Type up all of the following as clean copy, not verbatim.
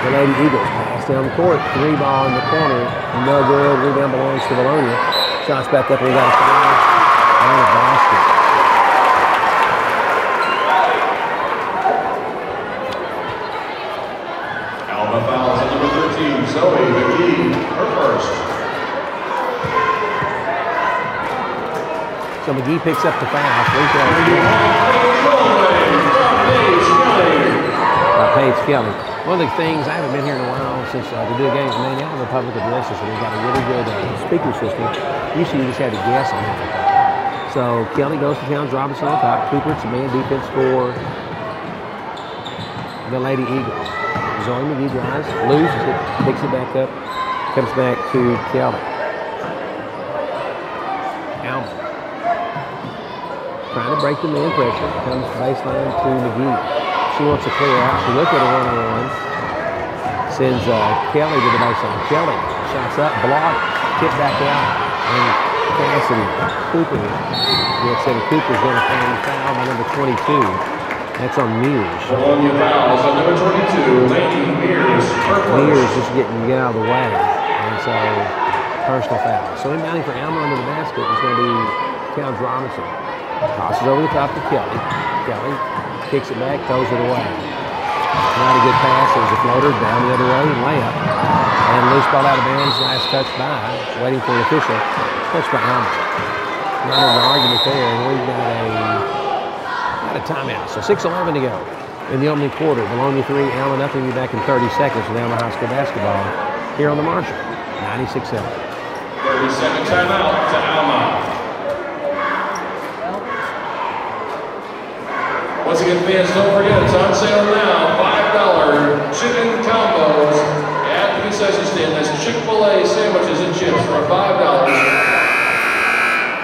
The Lady Eagles pass down the court. 3 ball in the corner. No good. Rebound belongs to Vilonia. Shots back up. We got a foul and a basket. Alma fouls at number 13. Zoe McGee, her first. So McGee picks up the foul. Paige Kelly. One of the things, I haven't been here in a while since to do a game in Maine. Now the public addresses, and we've got a really good speaker system. Usually you just had to guess on everything. So Kelly goes to town, Robinson on top. Cooper, it's a man defense for the Lady Eagles. Zoe McGee drives, loses it, picks it back up, comes back to Kelly. Alma. Trying to break the man pressure, comes baseline to McGee. She wants to clear out. She looked at a one-on-one. Sends Kelly to the baseline. Kelly shots up, blocked, kicked back out, and Cassidy Cooper. Cooper's going to foul by number 22. That's on Mears. Vilonia fouls on number 22, Lady Mears. Mears just get out of the way. And so, personal foul. So inbounding for Alma under the basket is going to be Towns Robinson. Tosses over the top to Kelly. Kelly kicks it back, throws it away. Not a good pass. There's a floater down the other way and layup. And loose ball out of bounds. Last touch by. Waiting for the official. Touch by Alma. Not an argument there. And we've got a timeout. So 6:11 to go in the opening quarter. Vilonia 3, Alma nothing. We'll be back in 30 seconds with Alma High School basketball here on the Marshall. 96-7. 30-second timeout to Alma. Once again, fans, don't forget, it's on sale now. $5 chicken combos at the concession stand. That's Chick-fil-A sandwiches and chips for $5.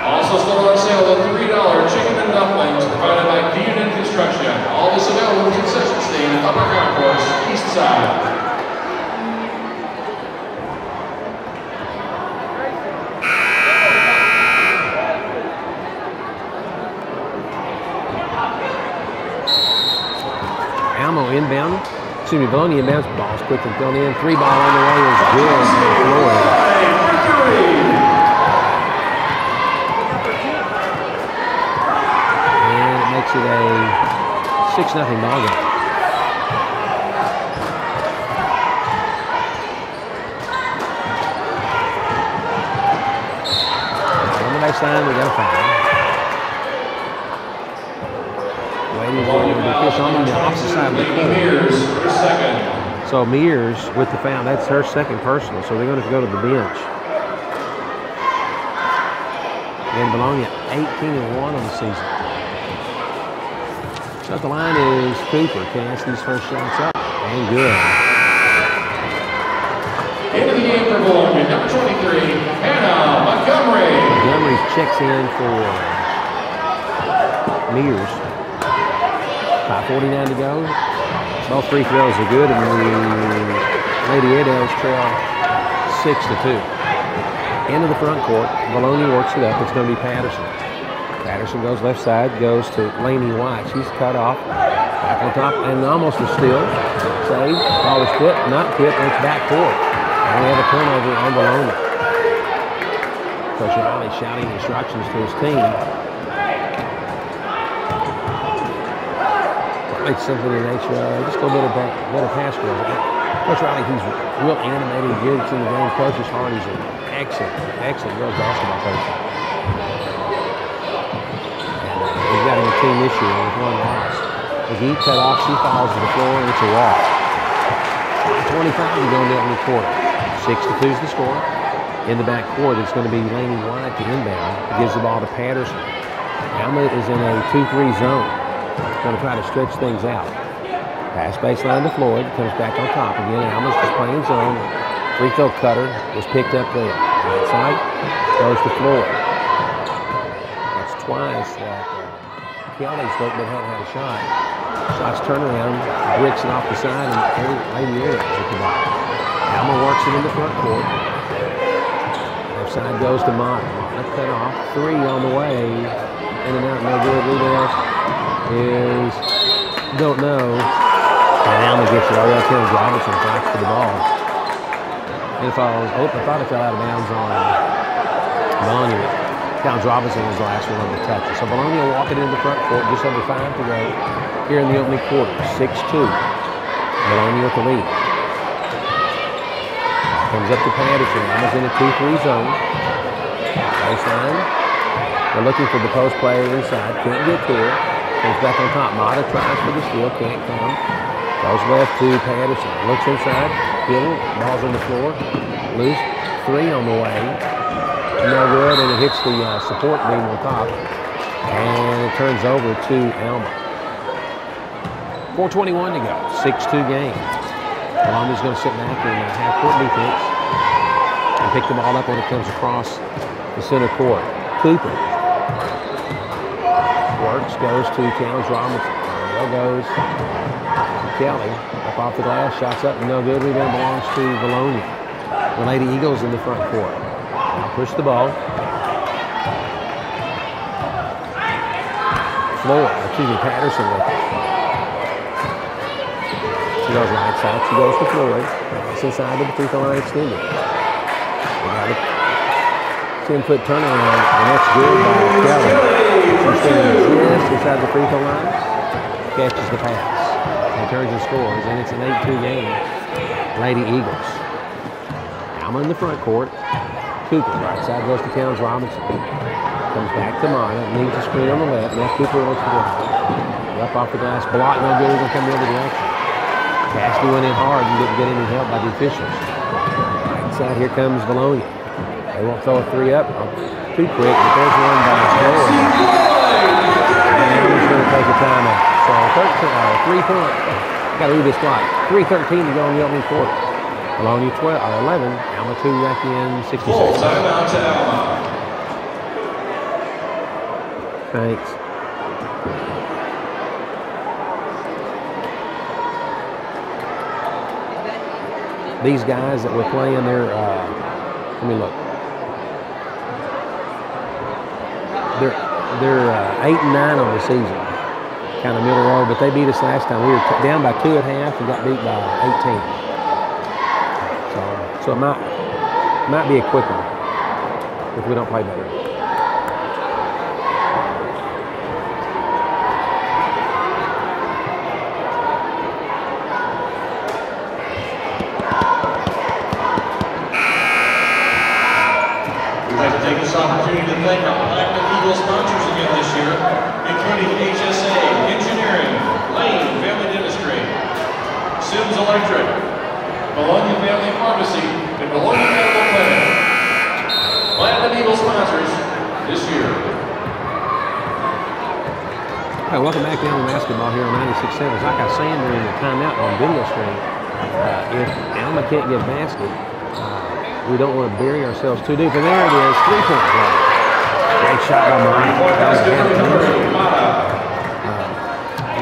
Also still on sale, the $3 chicken and dumplings provided by D&N Construction. All this available at the concession stand, Upper Concourse, East Side. Inbound, Vilonia inbounds, ball's quickly thrown in. 3 ball on the way is good. And it makes it a 6-0 ball game. On the baseline, we got a foul. On the opposite side of the court. So Mears with the foul, that's her second personal, so they're going to go to the bench. And Vilonia 18-1 on the season. So the line is Cooper. Casts these first shots up, and good. Into the game for Vilonia, number 23, Hannah Montgomery. Montgomery checks in for Mears. 5:49 to go. Both free throws are good, and the Lady Airedales trail 6-2. Into the front court. Vilonia works it up. It's going to be Patterson. Patterson goes left side, goes to Laney White. She's cut off. Back on top, and almost a steal. Saved. Ball was tipped, not tipped, and it's back court. And we have a turnover on Vilonia. Coach Riley shouting instructions to his team. It's something in nature just go better pass girl. Coach Riley, he's real animated, good in the game. Coaches hard. He's an excellent girls basketball coach. And we've got him a team this year with 1 loss. McGee cut off, she falls to the floor, and it's a walk. 25 to go in the opening quarter. 6-2 is the score. In the back court, it's going to be Laney White to inbound. Gives the ball to Patterson. Alma is in a 2-3 zone. Going to try to stretch things out. Pass baseline to Floyd. Comes back on top again. Alma's just playing zone. Free throw cutter was picked up there. Outside goes to Floyd. That's twice that Kelly's looked but hadn't had a shot. Shots turn around, bricks it off the side, and Lady Airewaves at the bottom. Alma works it in the front court. Left side goes to Martin. Left cut off. 3 on the way. In and out, no good. Rebound is, don't know. And Alma gets it. Ariel Towns Robinson fights for the ball. It falls. Oh, I thought it fell out of bounds on Vilonia. Towns Robinson was the last one to touch it. So Vilonia walking into the front court, just under 5 to go here in the opening quarter. 6-2. Vilonia with the lead. Comes up to Patterson. Alma's in a 2-3 zone. Baseline. They're looking for the post player inside. Can't get to it. Comes back on top. Mata tries for the steal. Can't come. Goes left to Patterson. Looks inside. Hill. Ball's on the floor. Loose. 3 on the way. No good. And it hits the support beam on top. And it turns over to Alma. 4:21 to go. 6-2 game. Vilonia's going to sit back in half-court defense and pick the ball up when it comes across the center court. Cooper works, goes to Towns Robinson. There goes Kelly. Up off the glass, shots up, no good. Rebound belongs to Vilonia. The Lady Eagles in the front court. Now push the ball. Patterson with it. She goes right side. She goes to Floyd. It's inside of the free throw line extended. They got a 10-foot turnaround, and that's good by Kelly. She's standing just inside the free throw line. Catches the pass. And turns and scores, and it's an 8-2 game. Lady Eagles. Alma in the front court. Cooper, right side goes to Towns Robinson. Comes back to Mata. Needs a screen on the left. Now Cooper wants to go. Up off the glass. Block, no good. He's going to come the other direction. Cassidy went in hard and didn't get any help by the officials. Right side, here comes Vilonia. They won't throw a 3 up too quick, but there's one by Floyd. And he's going to take a timeout. So 3-point. Got to read this clock. 3:13 to go in the opening quarter. Vilonia 11. Alma 2 back in 66. Full timeout to Alma. Thanks. These guys that we're playing, they're, let me look. They're 8 and 9 on the season, kind of middle row, but they beat us last time. We were down by 2 at half and got beat by 18. So it might be a quick one if we don't play better. Opportunity to thank our Platinum Eagle sponsors again this year, including HSA, Engineering, Lane Family Dentistry, Sims Electric, Vilonia Family Pharmacy, and Vilonia Medical Clinic. Platinum Eagle sponsors this year. Hi, welcome back to Alma Basketball here on 96.7. Like I was saying during the timeout on video stream, if Alma can't get a basket, we don't want to bury ourselves too deep. And there it is, 3-point play. Great shot by Mata.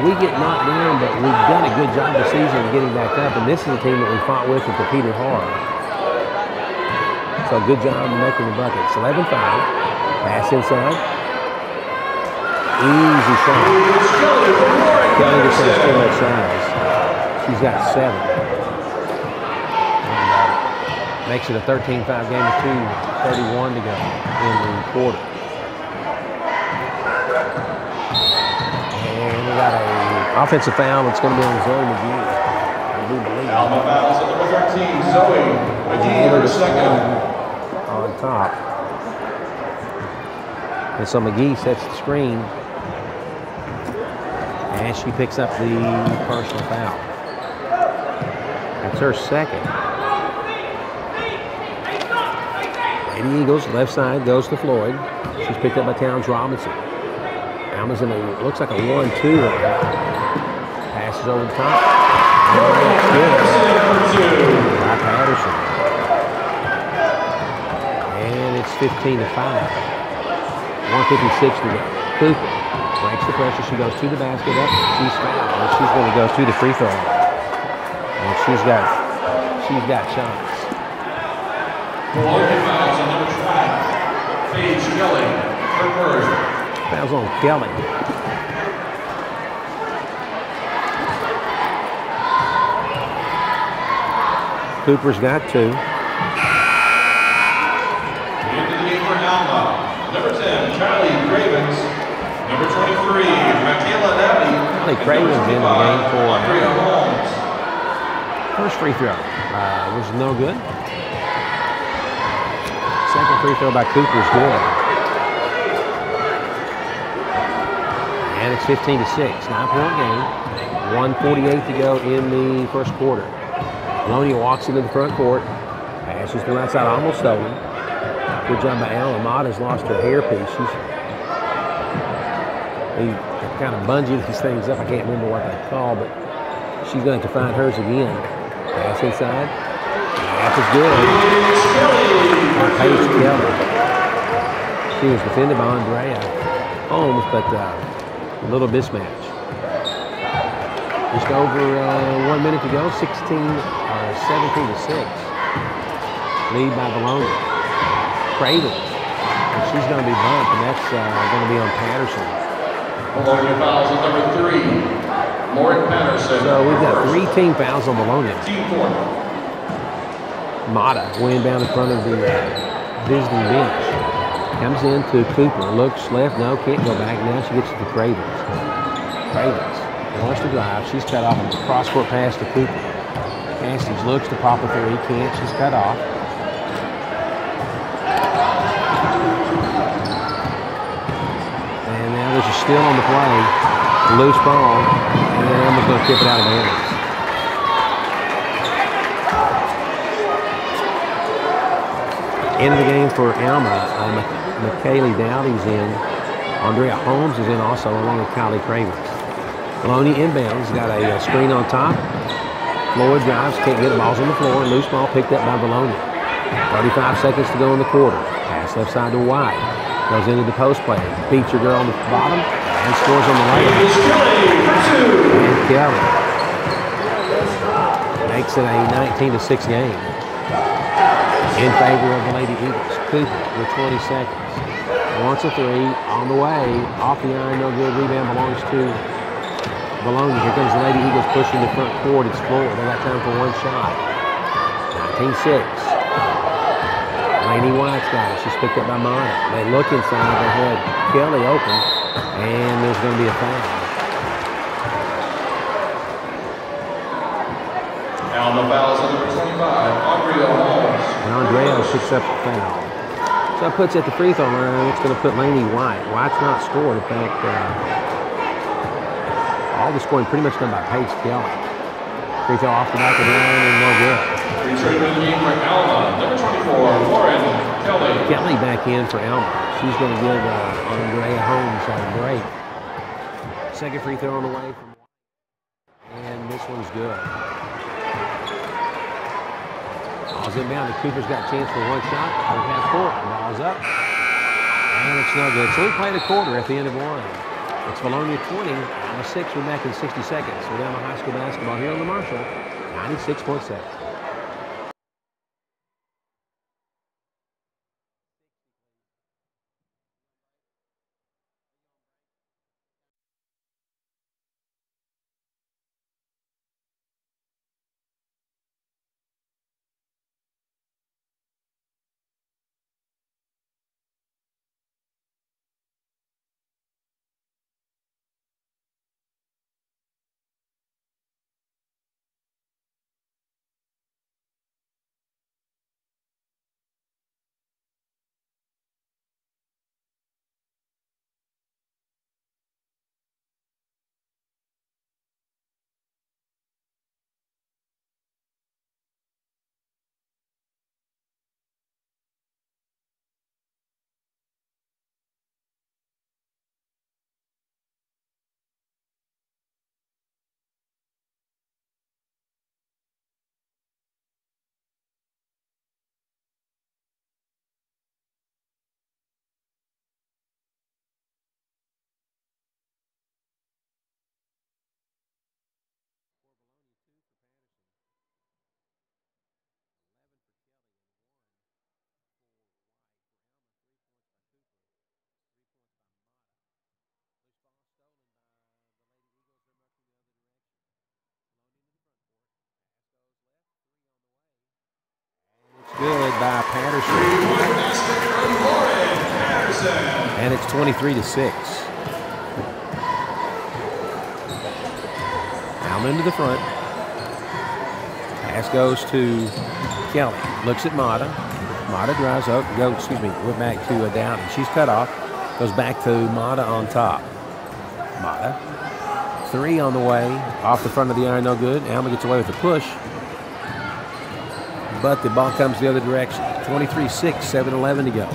We get knocked down, but we've done a good job this season of getting back up. And this is a team that we fought with and competed hard. So good job of making the buckets. 11-5. Pass inside. Easy shot. Kelly just has too much size. She's got 7. Makes it a 13-5 game with 2:31 to go in the quarter. And we got an offensive foul that's going to be on Zoe McGee. I do believe. Alma fouls at number 13, Zoe McGee, her second. On top. And so McGee sets the screen. And she picks up the personal foul. That's her second. Lady Eagles, left side, goes to Floyd. She's picked up by Towns Robinson. Alma's in a, looks like a 1-2 line. Passes over the top. By Patterson. And it's 15-5. 1:56 to go. Cooper breaks the pressure. She goes to the basket up. She's fouled. And she's going to go to the free throw line. And she's got shots. Vilonia fouls on number 20, Paige Kelly, her first. Fouls on Kelly. Cooper's got 2. Into the game for Alma. Number 10, Charlie Cravens. Number 23, Michaela Nabby. Charlie Cravens in the game for Andrea Holmes. first free throw was no good. Second free throw by Cooper is good. And it's 15-6, 9-point game. 1:48 to go in the first quarter. Vilonia walks into the front court. Passes to the outside, almost stolen. Good job by Alma. Mata's lost her hairpiece. He kind of bungee these things up. I can't remember what they call, but she's going to have to find hers again. Pass inside. That is good. Paige Kelly. She was defended by Andrea Holmes, but a little mismatch. Just over 1 minute to go. 17-6. Lead by Vilonia. Cravens. And she's going to be bumped, and that's going to be on Patterson. Vilonia fouls at number 3, Lauren Patterson. So we've got 3 team fouls on Vilonia. Team 4. Mata will inbound in front of the visiting bench. Comes in to Cooper. Looks left. No, can't go back. Now she gets to the Cravens. Cravens wants to drive. She's cut off a cross-court pass to Cooper. Cassidy looks to pop a 3. Can't. She's cut off. And now there's a steal on the play. Loose ball. And Alma's going to tip it out of bounds. End of the game for Alma. McKaylee Dowdy's in. Andrea Holmes is in also, along with Kylie Cravens. Vilonia inbounds. Got a screen on top. Floyd drives. Can't get the balls on the floor. Loose ball picked up by Vilonia. 35 seconds to go in the quarter. Pass left side to White. Goes into the post play. Beats your girl on the bottom. And scores on the layup. And Kelly makes it a 19-6 game in favor of the Lady Eagles. Cooper with 20 seconds. Wants a 3 on the way. Off the iron, no good. Rebound belongs to Vilonia. Here comes the Lady Eagles pushing the front court. It's Floyd. They got time for one shot. 19-6. Lainey White's got it. She's picked up by Mata. They look inside. They had Kelly open. And there's going to be a foul. Alma fouls at number 25, Andrea Holmes. And Andrea picks up the foul. So that puts at the free throw line. It's going to put Lainey White. White's not scored. In fact, all the scoring pretty much done by Paige Kelly. Free throw off the back of the line and no good. Returning to the game for Alma, number 24, Lauren Kelly. Kelly back in for Alma. She's going to give Andrea Holmes a break. Second free throw on the way. And this one's good. Ball's inbound. Cooper's got a chance for one shot. Over half court. Ball's up. And it's no good. So we played a quarter at the end of one. It's Vilonia 20, Alma 6. We're back in 60 seconds. We're down to high school basketball here on the Marshall. 96.7. by Patterson. And it's 23-6. Alma into the front. Pass goes to Kelly. Looks at Mata. Mata drives up. Went back to Downey. She's cut off. Goes back to Mata on top. Mata. 3 on the way. Off the front of the iron, no good. Alma gets away with the push. But the ball comes the other direction. 23-6, 7-11 to go.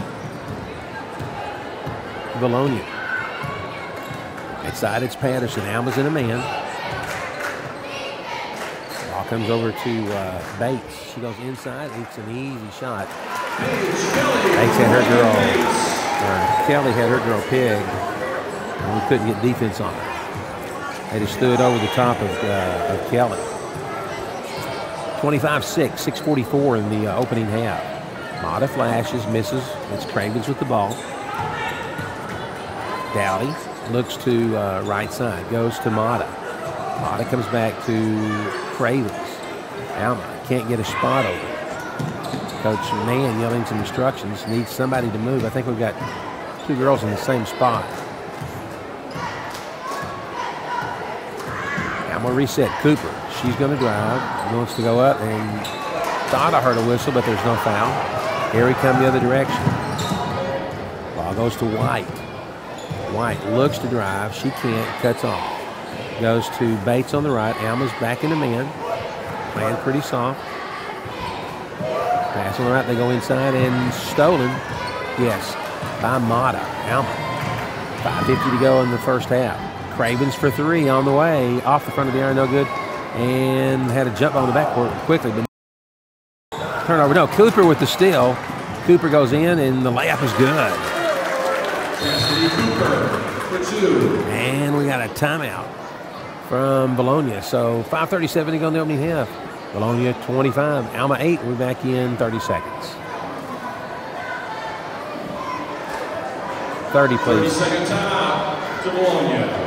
Vilonia. Inside it's Patterson. Alma's in a man. Ball comes over to Bates. She goes inside. It's an easy shot. Bates had her girl, Kelly had her girl pegged, and we couldn't get defense on her. They just threw it over the top of Kelly. 25-6, 6:44 in the opening half. Mata flashes, misses. It's Cravens with the ball. Dowdy looks to right side, goes to Mata. Mata comes back to Cravens. Alma can't get a spot over. Coach Mann yelling some instructions. Needs somebody to move. I think we've got 2 girls in the same spot. Alma reset. Cooper. She's going to drive. Wants to go up and thought I heard a whistle, but there's no foul. Here we come the other direction. Ball goes to White. White looks to drive. She can't. Cuts off. Goes to Bates on the right. Alma's back in the man. Playing pretty soft. Pass on the right. They go inside and stolen. Yes, by Mata. Alma. 5:50 to go in the first half. Cravens for 3 on the way. Off the front of the iron, no good. And had a jump on the backcourt quickly. But turnover. No, Cooper with the steal. Cooper goes in, and the layup is good. And we got a timeout from Vilonia. So 5:37 to go in the opening half. Vilonia 25. Alma 8. We're back in 30 seconds. 30, please. 30-second timeout to Vilonia.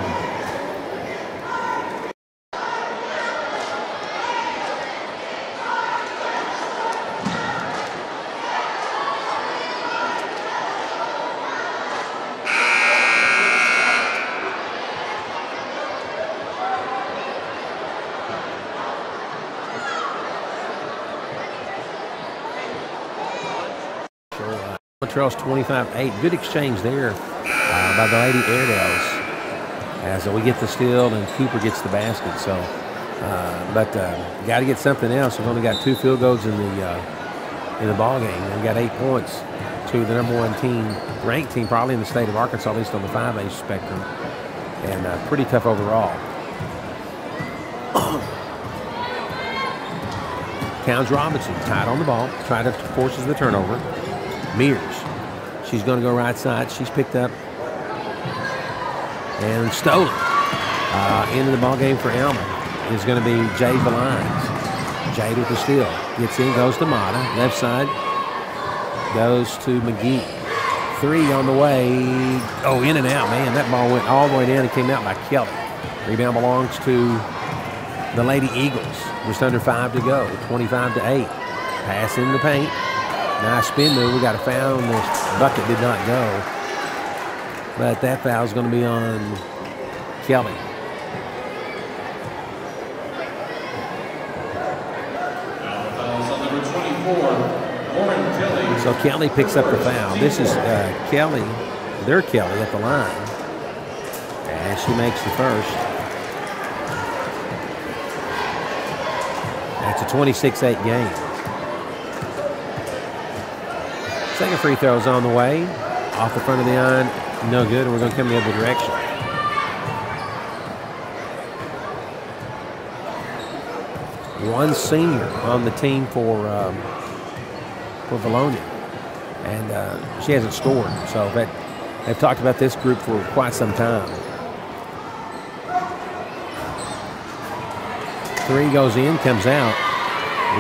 Trails 25-8. Good exchange there by the Lady Airedales as we get the steal and Cooper gets the basket. So, got to get something else. We've only got 2 field goals in the ball game. We got 8 points to the #1 team, ranked team probably in the state of Arkansas, at least on the 5A spectrum, and pretty tough overall. Towns Robinson tied on the ball, tried to forces the turnover. Mears. She's going to go right side. She's picked up and stolen. Into the ball game for Alma is going to be Jade Valines. Jade with the steal. Gets in, goes to Mata. Left side goes to McGee. 3 on the way. Oh, in and out, man. That ball went all the way down and came out by Kelly. Rebound belongs to the Lady Eagles. Just under 5 to go. 25-8. Pass in the paint. Nice spin move. We got a foul, and this bucket did not go. But that foul is going to be on Kelly. Number 24, Lauren Kelly. So Kelly picks up the foul. This is Kelly, their Kelly at the line. And she makes the first. That's a 26-8 game. Second free throw is on the way. Off the front of the iron, no good, and we're going to come the other direction. One senior on the team for Vilonia, and she hasn't scored. So they've talked about this group for quite some time. 3 goes in, comes out.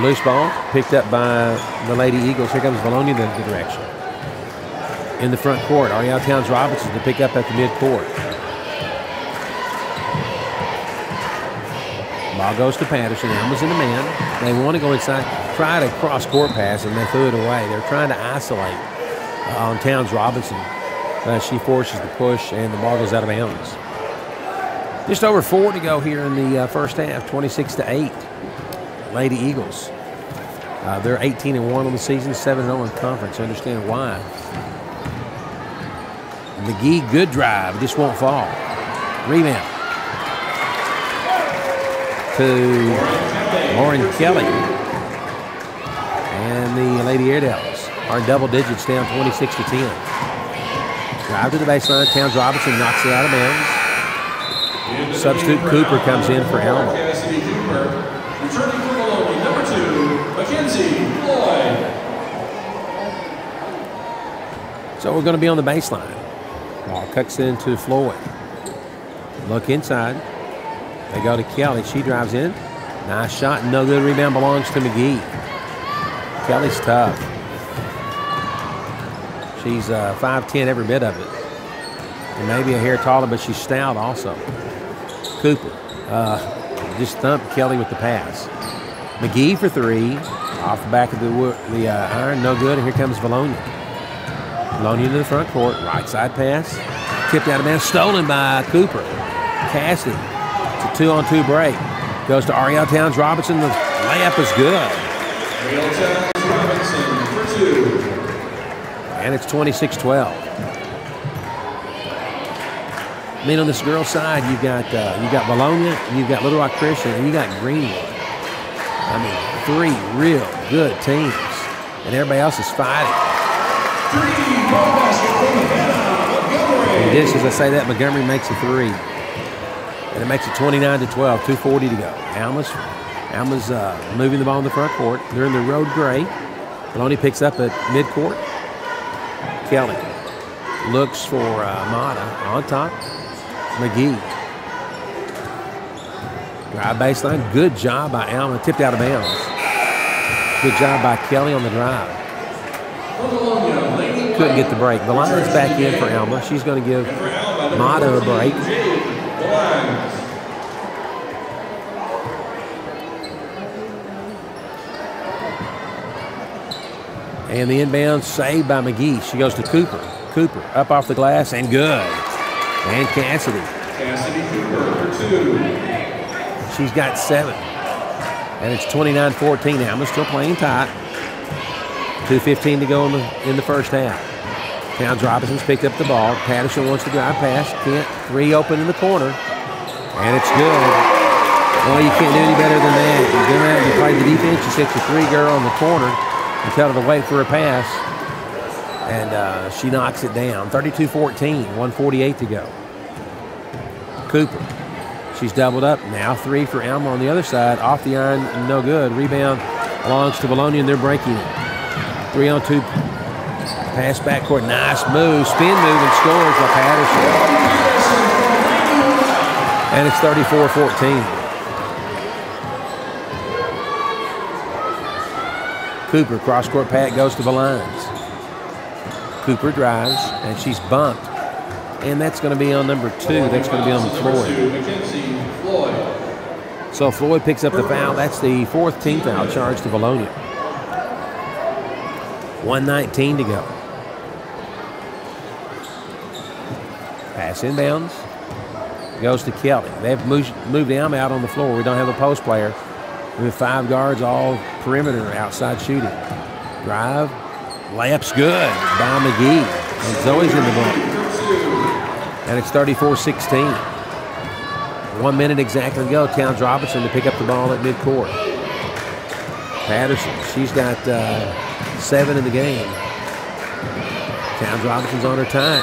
Loose ball picked up by the Lady Eagles. Here comes Vilonia in the direction. In the front court, Ariel Towns Robinson to pick up at the midcourt. Ball goes to Patterson. Alma's in the man. They want to go inside, try to cross-court pass, and they threw it away. They're trying to isolate on Towns Robinson. She forces the push, and the ball goes out of bounds. Just over 4 to go here in the first half, 26-8. Lady Eagles. They're 18-1 on the season, 7-0 in conference. I understand why. McGee, good drive. Just won't fall. Rebound to Lauren Kelly. And the Lady Airedales are in double digits, down 26-10. Drive to the baseline. Towns Robinson knocks it out of bounds. Substitute Cooper comes in for Alma. Returning for Vilonia, number 2, Mackenzie Floyd. So we're going to be on the baseline. Ball cuts into Floyd. Look inside. They go to Kelly. She drives in. Nice shot. No good. Rebound belongs to McGee. Kelly's tough. She's 5'10", every bit of it. And maybe a hair taller, but she's stout also. Cooper just thumped Kelly with the pass. McGee for 3. Off the back of the iron. No good. And here comes Vilonia. Vilonia into the front court. Right side pass. Tipped out of bounds. Stolen by Cooper. Cassidy. It's a 2-on-2 break. Goes to Ariel Towns Robinson. The layup is good. Ariel Towns Robinson for 2. And it's 26-12. I mean, on this girls' side, you've got Vilonia, you've got Little Rock Christian, and you got Greenwood. I mean, 3 real good teams, and everybody else is fighting. And just as I say that, Montgomery makes a 3, and it makes it 29-12, 2:40 to go. Alma's moving the ball in the front court. They're in the road gray. Vilonia picks up at midcourt. Kelly looks for Mata on top. McGee. Drive baseline. Good job by Alma. Tipped out of bounds. Good job by Kelly on the drive. Couldn't get the break. Vilonia's back in for Alma. She's going to give Mata a break. And the inbound saved by McGee. She goes to Cooper. Cooper up off the glass and good. And Cassidy. Cassidy Cooper for 2. She's got 7. And it's 29-14. Alma's still playing tight. 2:15 to go in the first half. Towns Robinson's picked up the ball. Patterson wants to drive pass. Can't. 3 open in the corner. And it's good. Well, you can't do any better than that. You go out and you play the defense. You set your 3 girl on the corner and tell her to wait for a pass. And she knocks it down. 32-14, 1:48 to go. Cooper. She's doubled up. Now 3 for Alma on the other side. Off the iron, no good. Rebound belongs to Vilonia, and they're breaking it. 3-on-2 pass backcourt. Nice move. Spin move and scores by Patterson. And it's 34-14. Cooper, cross-court pat goes to the lines. Cooper drives, and she's bumped. And that's going to be on number 2. That's going to be on Floyd. So Floyd picks up the foul. That's the 4th team foul charged to Vilonia. 1:19 to go. Pass inbounds. Goes to Kelly. They've moved Alma out on the floor. We don't have a post player. We have 5 guards, all perimeter outside shooting. Drive. Layup's good by McGee. And Zoe's in the book. And it's 34-16. 1 minute exactly to go. Towns Robinson to pick up the ball at midcourt. Patterson, she's got 7 in the game. Towns Robinson's on her tight.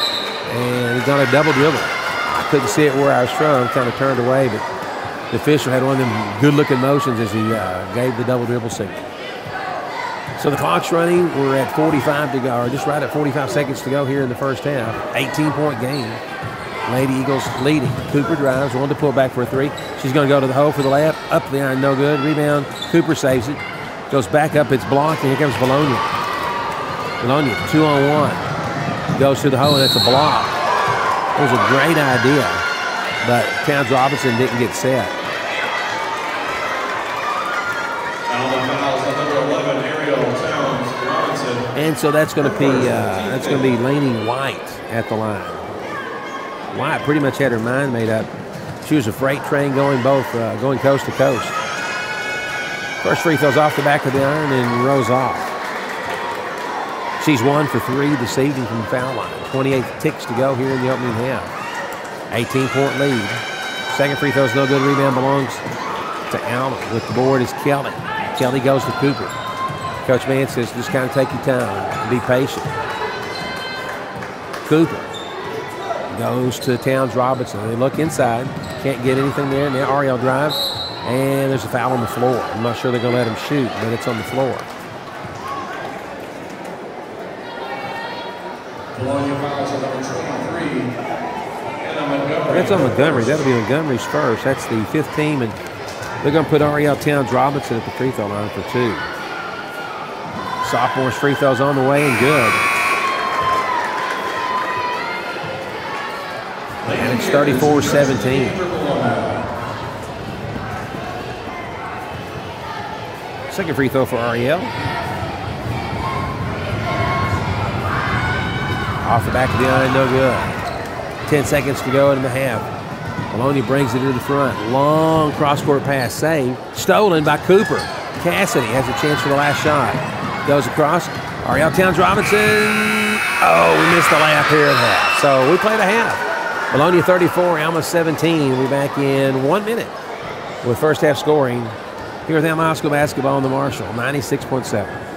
And he's on a double dribble. I couldn't see it where I was from. Kind of turned away, but the official had one of them good-looking motions as he gave the double dribble signal. So the clock's running. We're at 45 to go, or just right at 45 seconds to go here in the first half. 18-point game. Lady Eagles leading. Cooper drives, wanted to pull back for a 3. She's going to go to the hole for the layup. Up the iron, no good. Rebound. Cooper saves it. Goes back up. It's blocked, and here comes Vilonia. Vilonia, 2-on-1. Goes to the hole, and it's a block. It was a great idea, but Towns Robinson didn't get set. And so that's going to be leaning White at the line. White pretty much had her mind made up. She was a freight train going going coast to coast. First free throw's off the back of the iron and rolls off. She's 1 for 3 this evening from the foul line. 28 ticks to go here in the opening half. 18-point lead. Second free throw's no good. Rebound belongs to Alma. With the board is Kelly. Kelly goes to Cooper. Coach Mann says, just kind of take your time. Be patient. Cooper goes to Towns Robinson. They look inside. Can't get anything there. Now Ariel drives. And there's a foul on the floor. I'm not sure they're going to let him shoot, but it's on the floor. Vilonia fouls on number 23. And on Montgomery. That's on Montgomery. That'll be Montgomery's first. That's the 5th team, and they're going to put Ariel Towns Robinson at the free throw line for 2. Sophomore's free throw's on the way and good. And it's 34-17. Second free throw for Ariel. Off the back of the iron, no good. 10 seconds to go in the half. Vilonia brings it to the front. Long cross-court pass saved. Stolen by Cooper. Cassidy has a chance for the last shot. Goes across. Ariel Towns Robinson. Oh, we missed the layup here at half. So we played a half. Vilonia 34, Alma 17. We'll be back in 1 minute with first half scoring here with Alma High School basketball on the Marshall, 96.7.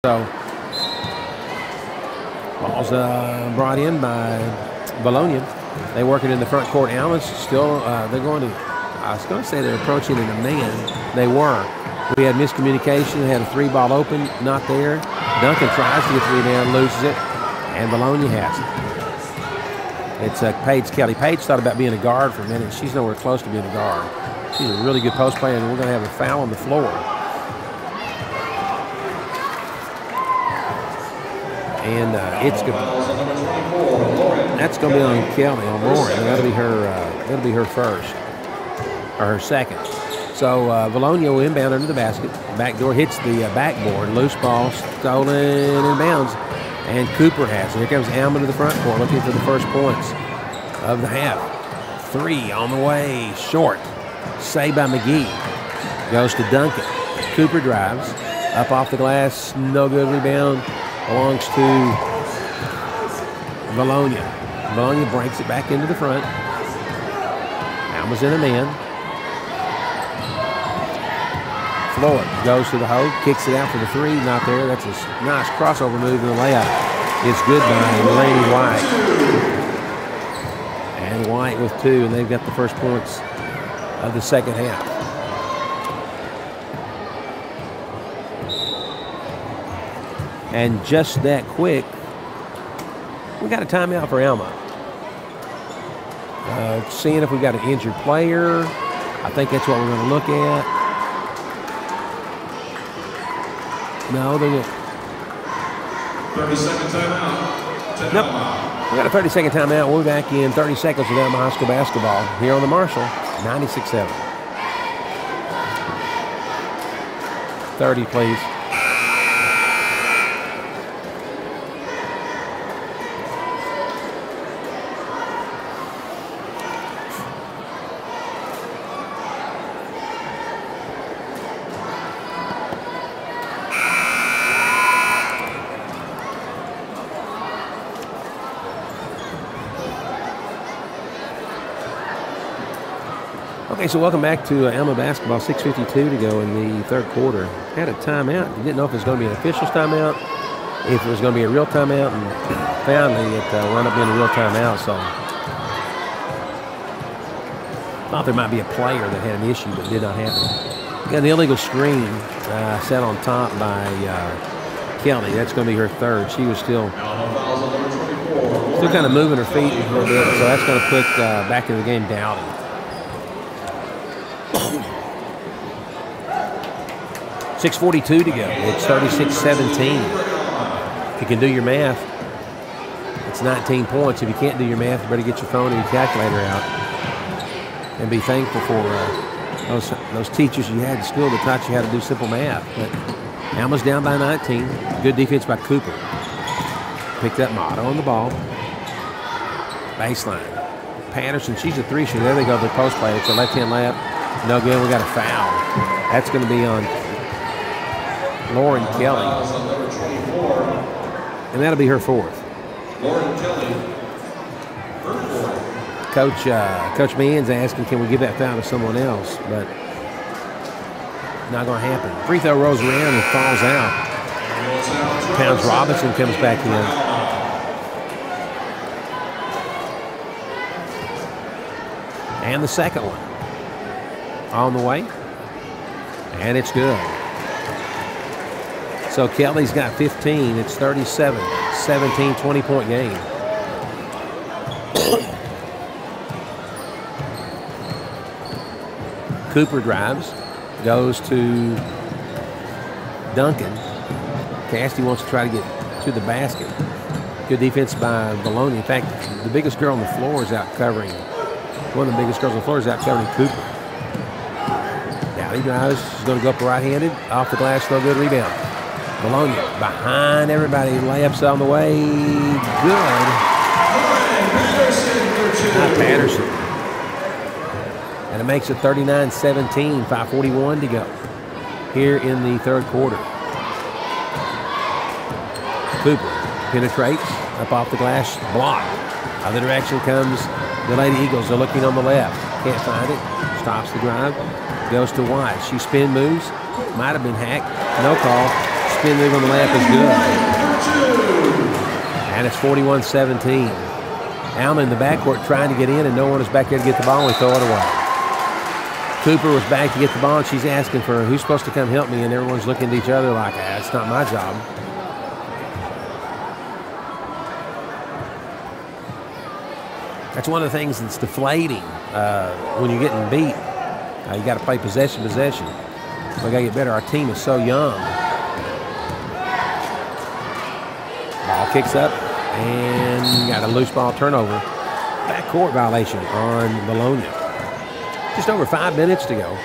So, ball's brought in by Vilonia. They work it in the front court. Alma's still, they're going to, I was going to say they're approaching in a man. They were. We had miscommunication. They had a 3-ball open, not there. Duncan tries to get the rebound, loses it, and Vilonia has it. It's Paige Kelly. Paige thought about being a guard for a minute. She's nowhere close to being a guard. She's a really good post player, and we're going to have a foul on the floor. And that's going to be on Kelly, on Lauren. That'll be her first, or her second. So Vilonia will inbound under the basket. Backdoor hits the backboard. Loose ball stolen in bounds. And Cooper has it. Here comes Alma to the front court looking for the first points of the half. 3 on the way. Short. Saved by McGee. Goes to Duncan. Cooper drives. Up off the glass. No good rebound. Belongs to Vilonia. Vilonia breaks it back into the front. Alma's in a man. Floyd goes to the hole, kicks it out for the 3, not there. That's a nice crossover move, and the layup is good by Laney White. And White with 2, and they've got the first points of the second half. And just that quick, we got a timeout for Alma. Seeing if we got an injured player. I think that's what we're going to look at. No, they won't. 30-second timeout. Nope. We got a 30-second timeout. We'll be back in 30 seconds with Alma High School basketball here on the Marshall, 96.7. 30, please. Okay, so welcome back to Alma basketball. 6:52 to go in the third quarter. Had a timeout. You didn't know if it was going to be an official's timeout, if it was going to be a real timeout, and finally it wound up being a real timeout. So thought there might be a player that had an issue, but it did not happen. Got an illegal screen set on top by Kelly. That's going to be her third. She was still kind of moving her feet a little bit, so that's going to put back in the game Dowdy. 6:42 to go. It's 36-17. If you can do your math, it's 19 points. If you can't do your math, you better get your phone and your calculator out and be thankful for those teachers you had in school that taught you how to do simple math. But Alma's down by 19. Good defense by Cooper. Picked up Motto on the ball. Baseline. Patterson, she's a 3 shooter. There they go, the post play. It's a left-hand layup. No good. We got a foul. That's going to be on Lauren Kelly. And that'll be her fourth. Lauren Kelly, her fourth. Coach Mann's asking, can we give that foul to someone else? But not going to happen. Free throw rolls around and falls out. Pounds Robinson comes back in. And the second one on the way. And it's good. So Kelly's got 15. It's 37, 17, 20-point game. Cooper drives, goes to Duncan. Cassidy wants to try to get to the basket. Good defense by Vilonia. In fact, the biggest girl on the floor is out covering. One of the biggest girls on the floor is out covering Cooper. Now he drives. He's going to go up right-handed. Off the glass, no good rebound. Vilonia behind everybody. Layups on the way. Good. Not Patterson. And it makes it 39-17. 5:41 to go here in the third quarter. Cooper penetrates up off the glass. Block. Other direction comes the Lady Eagles. They're looking on the left. Can't find it. Stops the drive. Goes to White. She spin moves. Might have been hacked. No call. spin move on the layup is good. And it's 41-17. Alma in the backcourt trying to get in, and no one is back there to get the ball, and we throw it away. Cooper was back to get the ball, and she's asking for who's supposed to come help me, and everyone's looking at each other like, it's not my job. That's one of the things that's deflating when you're getting beat. You got to play possession. We got to get better. Our team is so young. Ball kicks up, and got a loose ball turnover. Backcourt violation on Vilonia. Just over 5 minutes to go.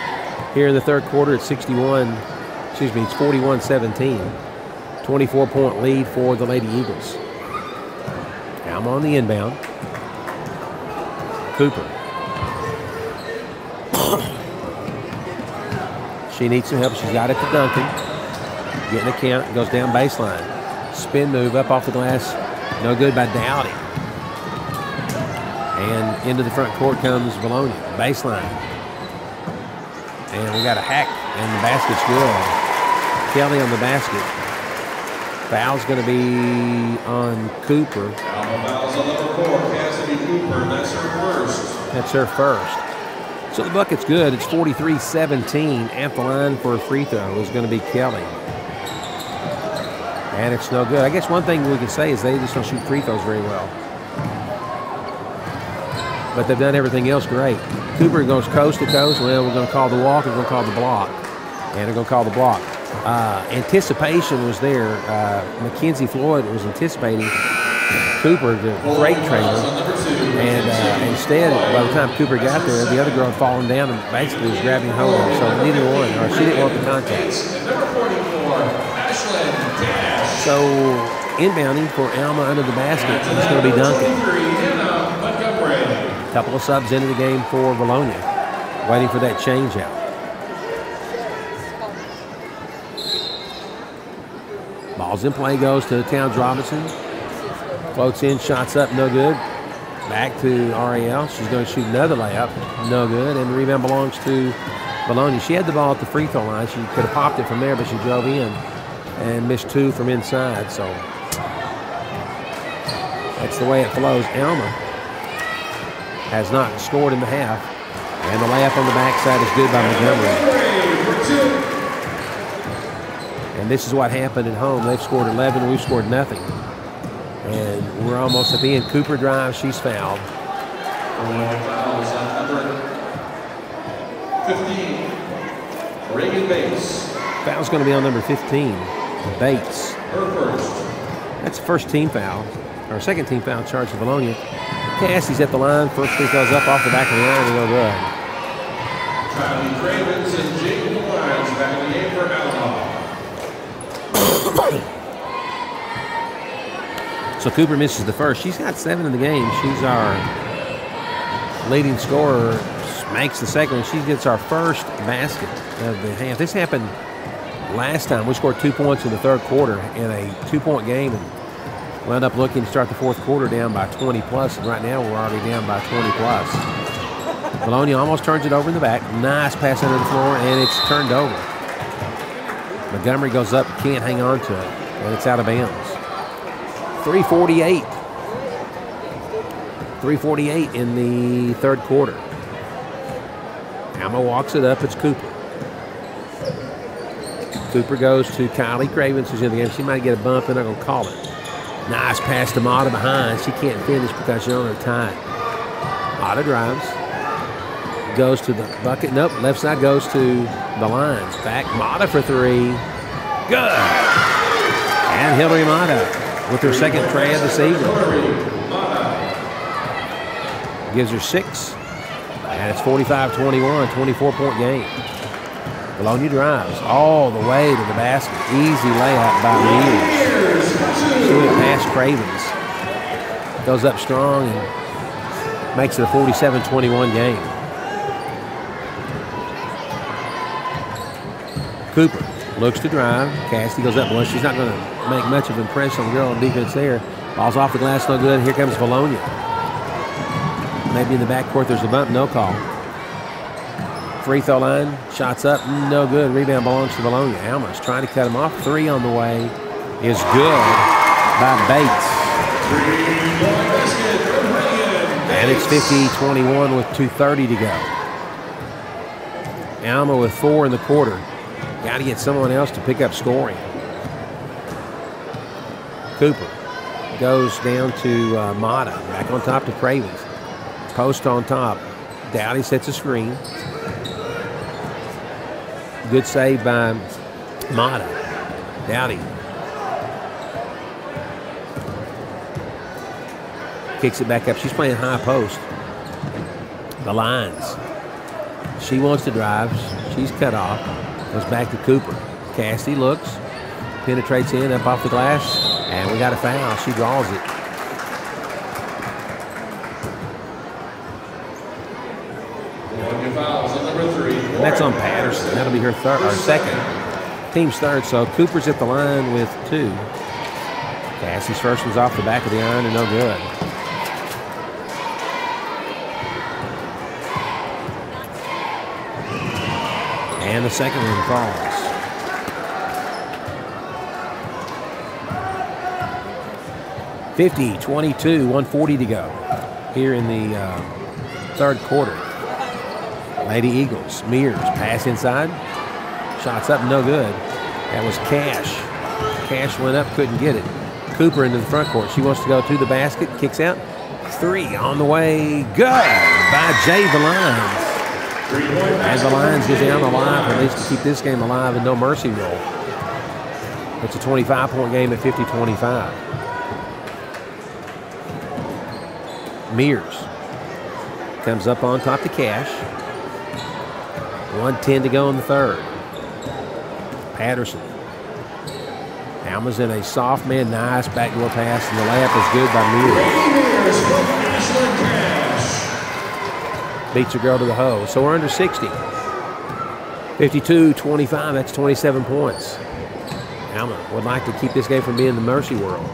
Here in the third quarter, it's 41-17. 24-point lead for the Lady Eagles. Alma on the inbound. Cooper. She needs some help. She's got it to Duncan. Getting a count. Goes down baseline. Spin move up off the glass. No good by Dowdy. And into the front court comes Vilonia. Baseline. And we got a hack. And the basket's good. Kelly on the basket. Foul's going to be on Cooper. Fouls on number 4, Cassidy Cooper. That's her first. That's her first. So the bucket's good. It's 43-17. At the line for a free throw is going to be Kelly. And it's no good. I guess one thing we can say is they just don't shoot free throws very well. But they've done everything else great. Cooper goes coast to coast. Well, we're going to call the walk and we're going to call the block. And they're going to call the block. Anticipation was there. Mackenzie Floyd was anticipating Cooper, the freight trainer. And instead, by the time Cooper got there, the other girl had fallen down and basically was grabbing hold of her. So neither one, or she didn't want the contact. So inbounding for Alma under the basket is going to be Duncan. A couple of subs into the game for Vilonia, waiting for that change out. Ball's in play, goes to Towns Robinson. Floats in, shots up, no good. Back to Ariel. She's going to shoot another layup, no good. And the rebound belongs to Vilonia. She had the ball at the free throw line. She could have popped it from there, but she drove in and missed 2 from inside. So that's the way it flows. Alma has not scored in the half. And the layup on the backside is good by Montgomery. And this is what happened at home. They've scored 11, we've scored nothing. And we're almost at the end. Cooper drives, she's fouled. 15, Reagan Bates. Foul's going to be on number 15, Bates. Her first. That's the first team foul, or second team foul charge for Vilonia. Cassie's at the line. First free throw's up off the back of the iron and no good. Charlie Cravens and Jacob Lyons back in the game for Alma. So Cooper misses the first. She's got 7 in the game. She's our leading scorer. Makes the second one. She gets our first basket of the half. This happened last time. We scored 2 points in the third quarter in a 2-point game and wound up looking to start the fourth quarter down by 20 plus. And right now we're already down by 20 plus. Vilonia almost turns it over in the back. Nice pass under the floor, and it's turned over. Montgomery goes up, can't hang on to it, and it's out of bounds. 3:48. 3:48 in the third quarter. Alma walks it up. It's Cooper. Cooper goes to Kylie Cravens, who's in the game. She might get a bump. They're not going to call it. Nice pass to Mata behind. She can't finish because she's on her tight. Mata drives. Goes to the bucket. Nope. Left side goes to the lines. Back. Mata for 3. Good. And Hillary Mata with her second tray of this evening. Gives her 6. And it's 45-21, 24-point game. Vilonia drives all the way to the basket. Easy layup by Mears. She went past Cravens. Goes up strong and makes it a 47-21 game. Cooper looks to drive. Cassidy goes up. Well, she's not going to make much of an impression on the girl on defense there. Ball's off the glass, no good. Here comes Vilonia. Maybe in the backcourt there's a bump, no call. free throw line. Shots up. No good. Rebound belongs to Vilonia. Alma's trying to cut him off. 3 on the way is good by Bates. And it's 50-21 with 2:30 to go. Alma with 4 in the quarter. Got to get someone else to pick up scoring. Cooper goes down to Mata. Back on top to Cravens. Post on top. Dowdy sets a screen. Good save by Mata. Dowdy kicks it back up. She's playing high post. The lines. She wants to drive. She's cut off. Goes back to Cooper. Cassidy looks. Penetrates in, up off the glass. And we got a foul. She draws it. And that's on Patterson. That'll be her third or second. Team's third. So Cooper's at the line with 2. Cassie's first one's off the back of the iron and no good. And the second one falls. (50-22), 1:40 to go here in the third quarter. Lady Eagles. Mears pass inside. Shots up, no good. That was Cash. Cash went up, couldn't get it. Cooper into the front court. She wants to go to the basket. Kicks out. 3 on the way. Good by Jay Valines. And the Lions get down alive, at least to keep this game alive and no mercy roll. It's a 25-point game at 50-25. Mears comes up on top to Cash. 1:10 to go in the third. Patterson. Alma's in a soft man, nice backdoor pass, and the layup is good by Mears. Beats her girl to the hole. So we're under 60. 52-25, that's 27 points. Alma would like to keep this game from being the mercy world.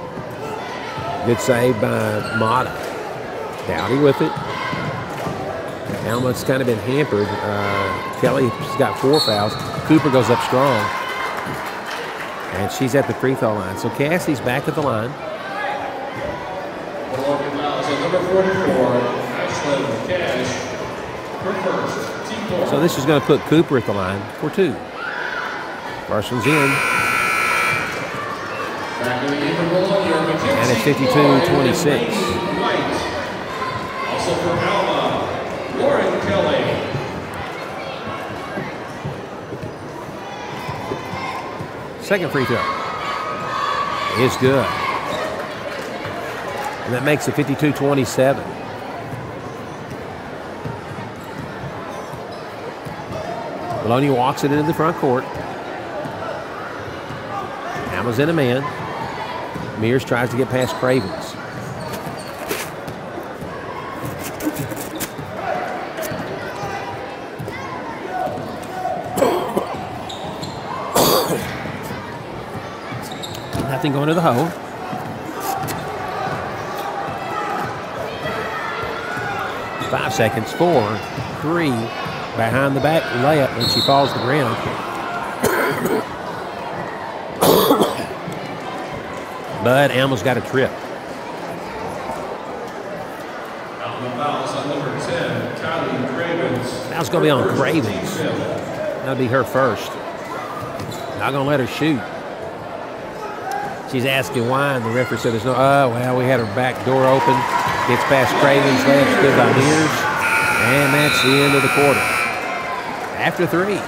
Good save by Mata. Dowdy with it. Alma's kind of been hampered. Kelly's got 4 fouls. Cooper goes up strong. And she's at the free throw line. So Cassie's back at the line. Number 44, Ashlyn Cash, her first. So this is going to put Cooper at the line for 2. First one's in. And it's 52-26. Also for Alma, Lauren Kelly. Second free throw is good. And that makes it 52-27. Vilonia walks it into the front court. Alma's in a man. Mears tries to get past Cravens. Nothing going to the hole. Five seconds. 4, 3. Behind the back layup, and she falls to the ground. But Alma's got a trip. Alma fouls on number 10, Kylie Cravens. Foul's going to be on Cravens. That'll be her first. Not going to let her shoot. She's asking why, and the referee said there's no, well, we had her back door open. Gets past Cravens, layup's good by Mears. And that's the end of the quarter. After 3,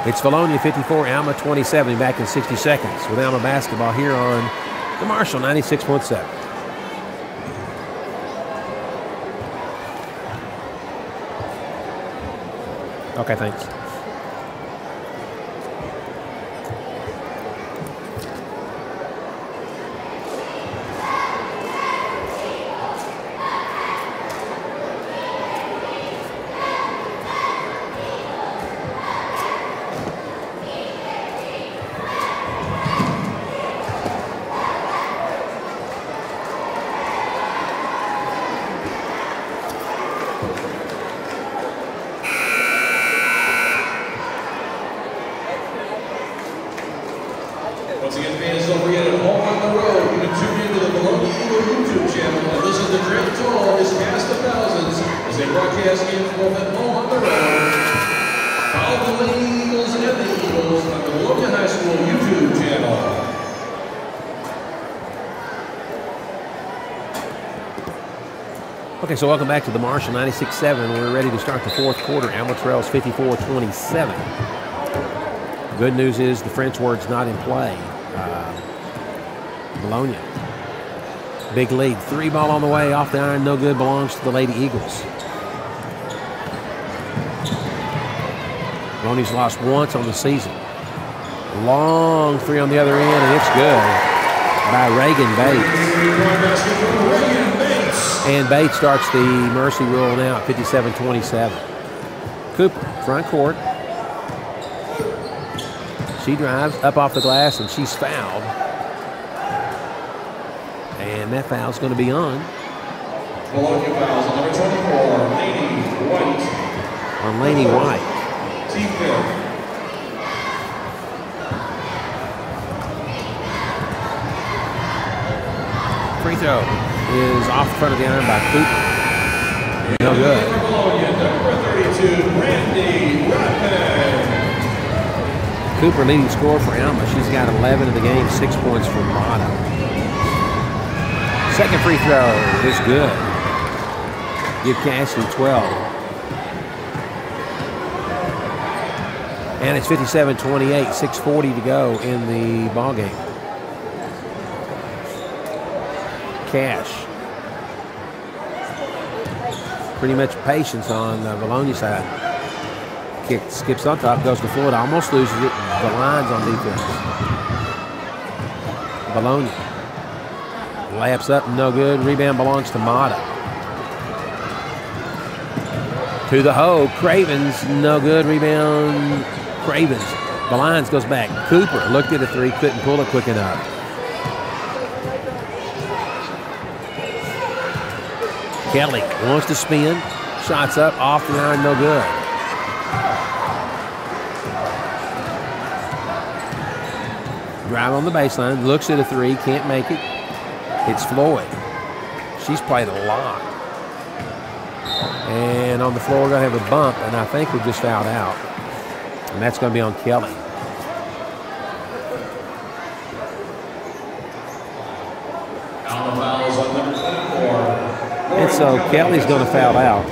it's Vilonia 54, Alma 27, back in 60 seconds with Alma basketball here on the Marshall 96.7. Okay, thanks. this cast of thousands as they broadcast games both at home on the road. Follow the Lady Eagles and the Eagles on the Vilonia High School YouTube channel. Okay, so welcome back to the Marshall 96-7. We're ready to start the fourth quarter. Alma trails 54-27. Good news is the French word's not in play. Vilonia. Big lead. 3 ball on the way. Off the iron. No good. Belongs to the Lady Eagles. Vilonia's lost once on the season. Long 3 on the other end, and it's good by Reagan Bates. And Bates starts the mercy rule now at 57-27. Cooper, front court. She drives up off the glass, and she's fouled. And that foul's going to be on. Vilonia fouls on number 24, Laney White. On Laney White. Team fifth. Free throw is off the front of the iron by Cooper. No good. For Vilonia, number 32, Randy Rodman. Cooper leading scorer for Alma. She's got 11 in the game, 6 points from Mata. Second free throw is good. Give Cassidy 12. And it's 57-28, 6:40 to go in the ball game. Cash. Pretty much patience on the Vilonia side. Kick skips on top, goes to the floor, almost loses it. The line's on defense. Vilonia. Layups up, no good. Rebound belongs to Mata. To the hole, Cravens, no good. Rebound, Cravens. The lines goes back. Cooper looked at a 3, couldn't pull it quick enough. Kelly wants to spin. Shots up, off the iron, no good. Drive on the baseline, looks at a 3, can't make it. It's Floyd. She's played a lot. And on the floor, we're going to have a bump, and I think we just fouled out. And that's going to be on Kelly. Alma fouls on number 24. And so Kelly's going to foul out.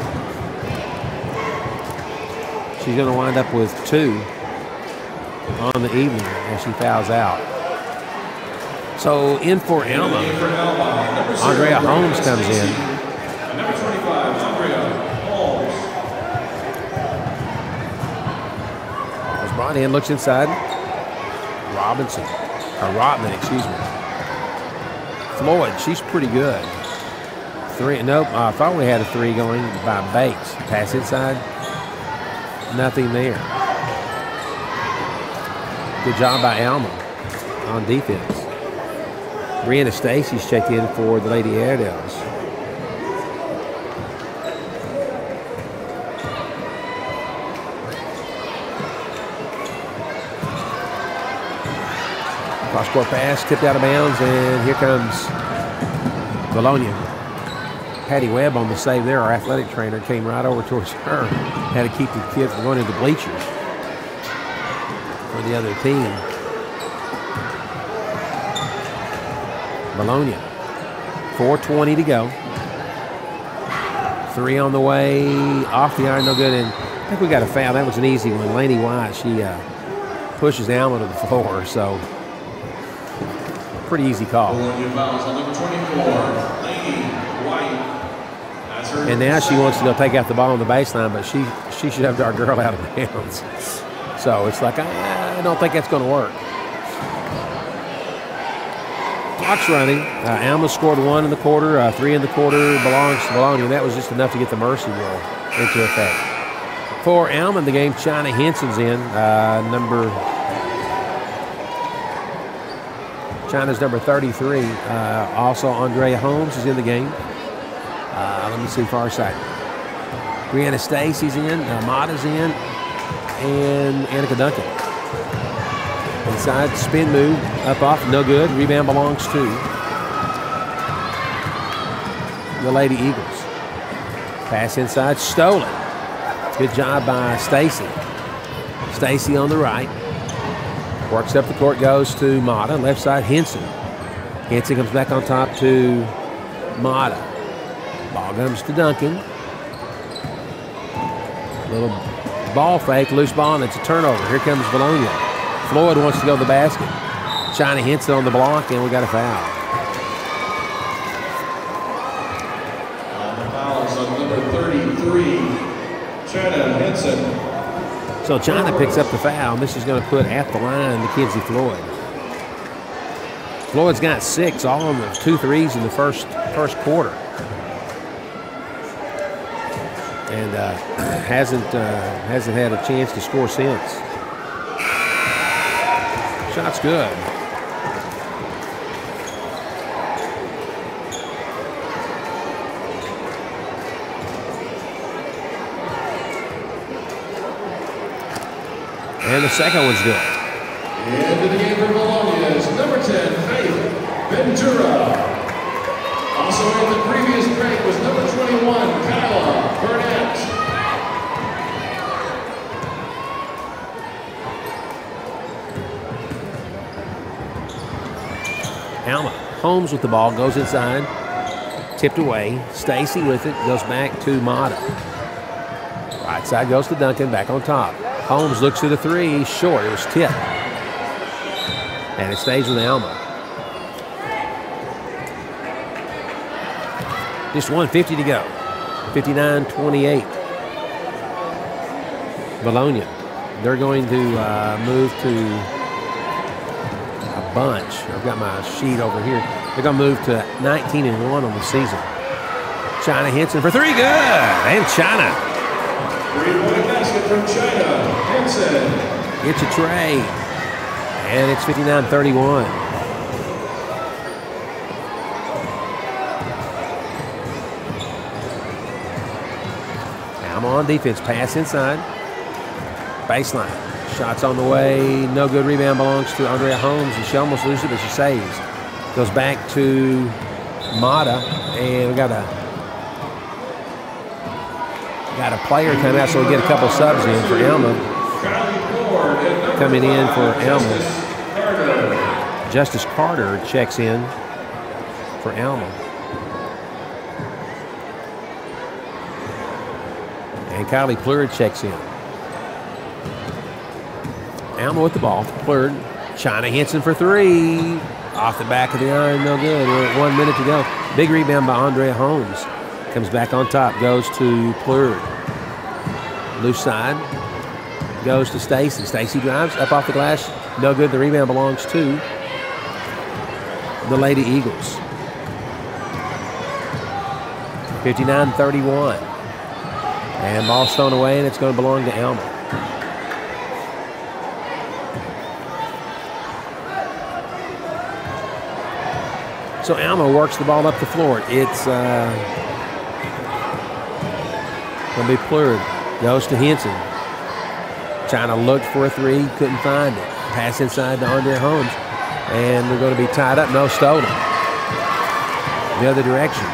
She's going to wind up with 2 on the evening as she fouls out. So in for Alma, Andrea Holmes comes in. Number 25, Andrea Holmes. Was brought in, looks inside. Rotman, excuse me. Floyd, she's pretty good. 3, nope, I thought we had a 3 going by Bates. Pass inside, nothing there. Good job by Alma on defense. Brianna Stacy's checked in for the Lady Airedales. Cross-court pass, tipped out of bounds, and here comes Vilonia. Patty Webb on the save there, our athletic trainer, came right over towards her. Had to keep the kid from going into the bleachers for the other team. Vilonia, 4:20 to go. 3 on the way, off the iron, no good. And I think we got a foul. That was an easy one. Laney White, she pushes Alma to the floor, so pretty easy call. Vilonia fouls on number 24, Laney White. And now she wants to go take out the ball on the baseline, but she shoved our girl out of bounds. So it's like, I don't think that's going to work. Clock's running. Alma scored 1 in the quarter, 3 in the quarter, belongs to Vilonia. That was just enough to get the mercy rule into effect. For Alma in the game, China Henson's in. China's number 33. Also, Andrea Holmes is in the game. Let me see, far side. Brianna Stacy's in, Mata's in, and Annika Duncan. Inside, spin move, up off, no good. Rebound belongs to the Lady Eagles. Pass inside, stolen. Good job by Stacy. Stacy on the right. Works up the court, goes to Mata. Left side, Henson. Henson comes back on top to Mata. Ball comes to Duncan. Little ball fake, loose ball, and it's a turnover. Here comes Vilonia. Floyd wants to go to the basket. China Henson on the block, and we got a foul. The fouls on number 33, China Henson. So China picks up the foul, and this is going to put at the line Mackenzie Floyd. Floyd's got 6, all on the 2 threes in the first quarter. And hasn't had a chance to score since. Shot's good. And the second one's good. Into the game for Vilonia is number 10, Faith Ventura. Also in the previous break was number 21, Kyla Burnett. Alma. Holmes with the ball, goes inside. Tipped away. Stacy with it, goes back to Mata. Right side goes to Duncan, back on top. Holmes looks to the 3, short. It was tipped. And it stays with Alma. Just 1:50 to go. 59-28. Vilonia. They're going to move to a bunch. I've got my sheet over here. They're going to move to 19-1 on the season. China Henson for 3, good. And China. 3-point basket from China Henson. It's a trade. And it's 59-31. Alma on defense. Pass inside. Baseline. Shots on the way. No good. Rebound belongs to Andrea Holmes, and she almost loses it, but she saves. Goes back to Mata, and we got a player come out, so we get a couple subs in for Alma. Coming in for Alma. Justice Carter checks in for Alma. And Kylie Plurd checks in. Alma with the ball. Plurd. China Henson for 3. Off the back of the iron, no good. We're at 1 minute to go. Big rebound by Andrea Holmes. Comes back on top, goes to Plurd. Loose side. Goes to Stacy. Stacy drives up off the glass. No good. The rebound belongs to the Lady Eagles. 59-31. And ball thrown away, and it's going to belong to Alma. So Alma works the ball up the floor. It's going to be Plurd. Goes to Henson. Trying to look for a 3, couldn't find it. Pass inside to Andrea Holmes. And they're going to be tied up. No, stolen. The other direction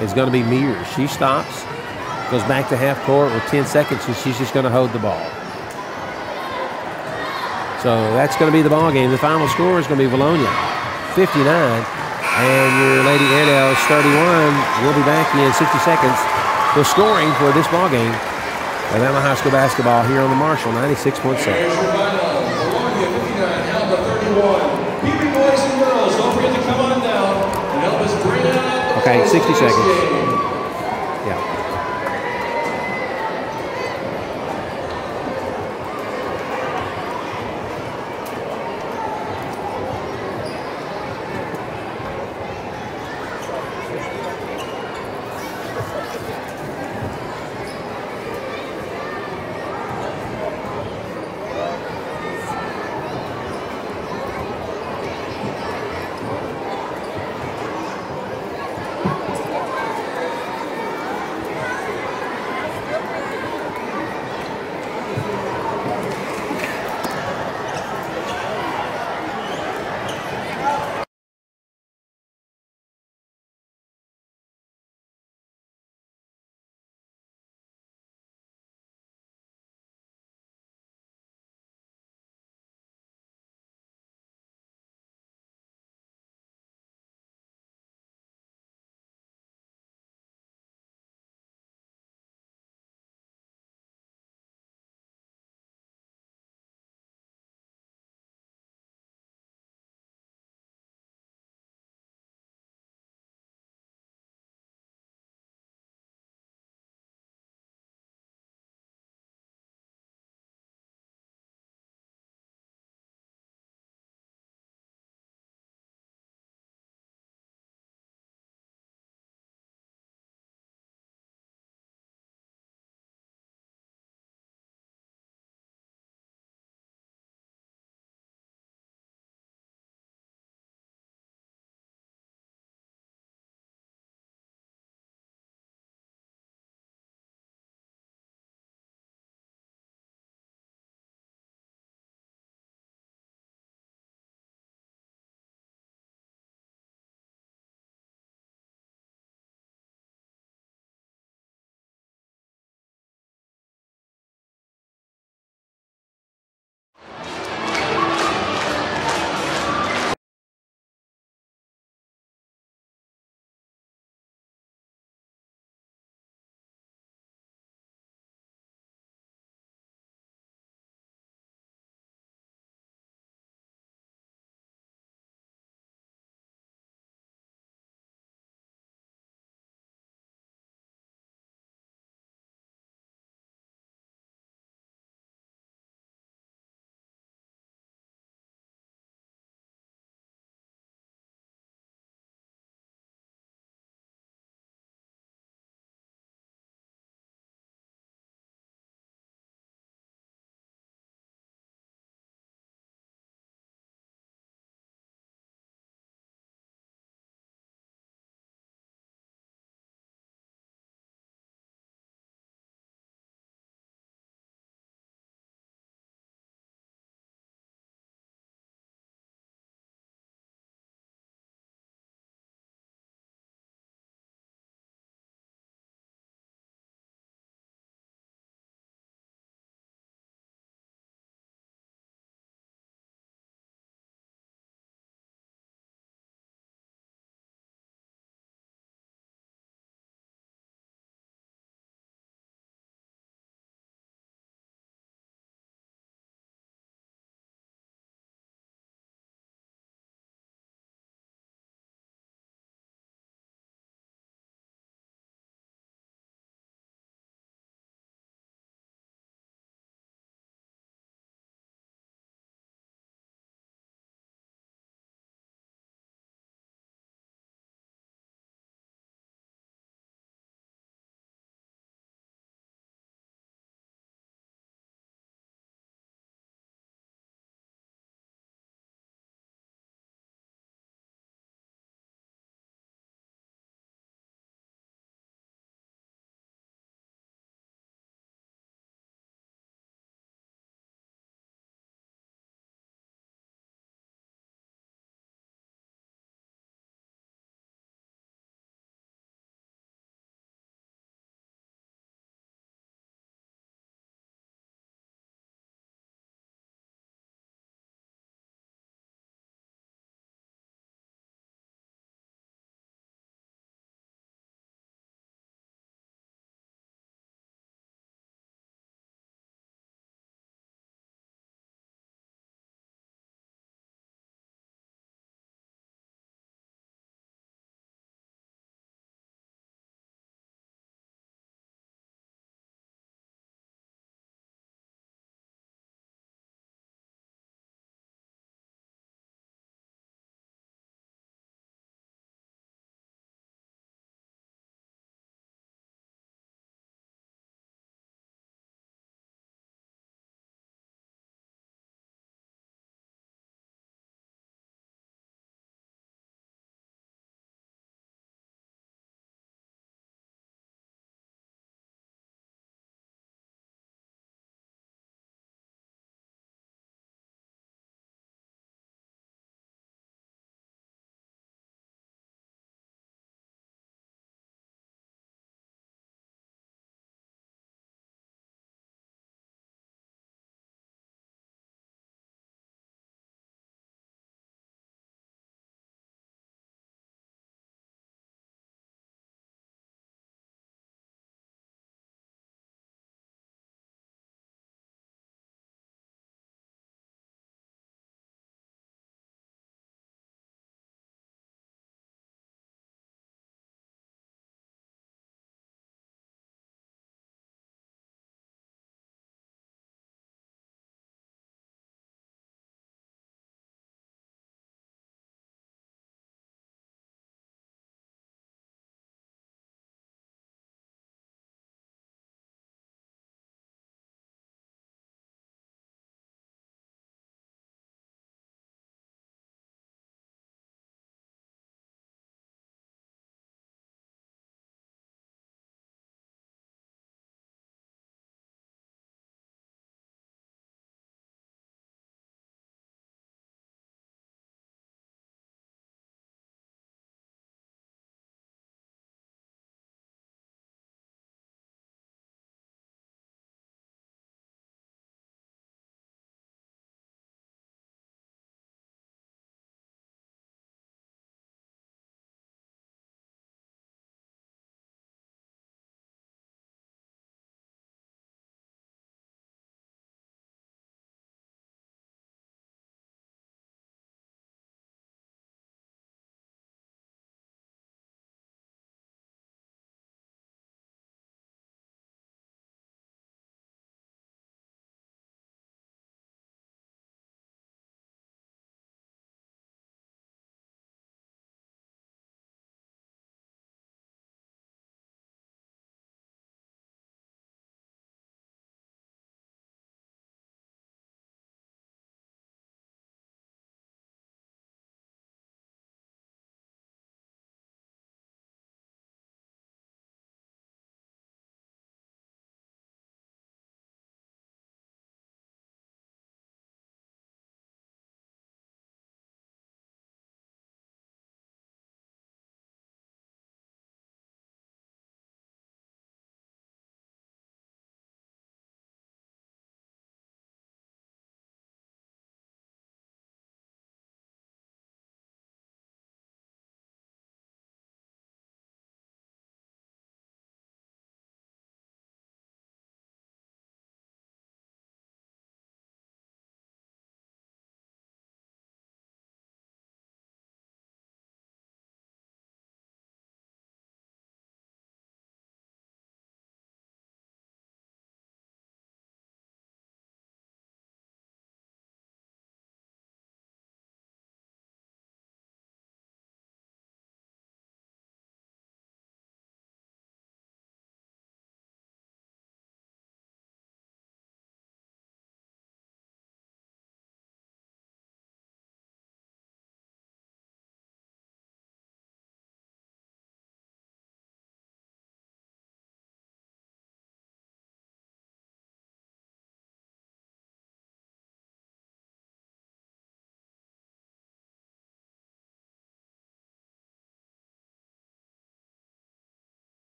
is going to be Mears. She stops, goes back to half court with 10 seconds, and she's just going to hold the ball. So that's going to be the ball game. The final score is going to be Vilonia 59, and your Lady Airedale is 31. We'll be back in 60 seconds for scoring for this ball game of Alma High School basketball here on the Marshall 96.7. Here's your final. Vilonia 59, Alma 31. PP boys and girls, don't forget to come on down and help us bring out the Okay, 60 seconds. game. Yeah.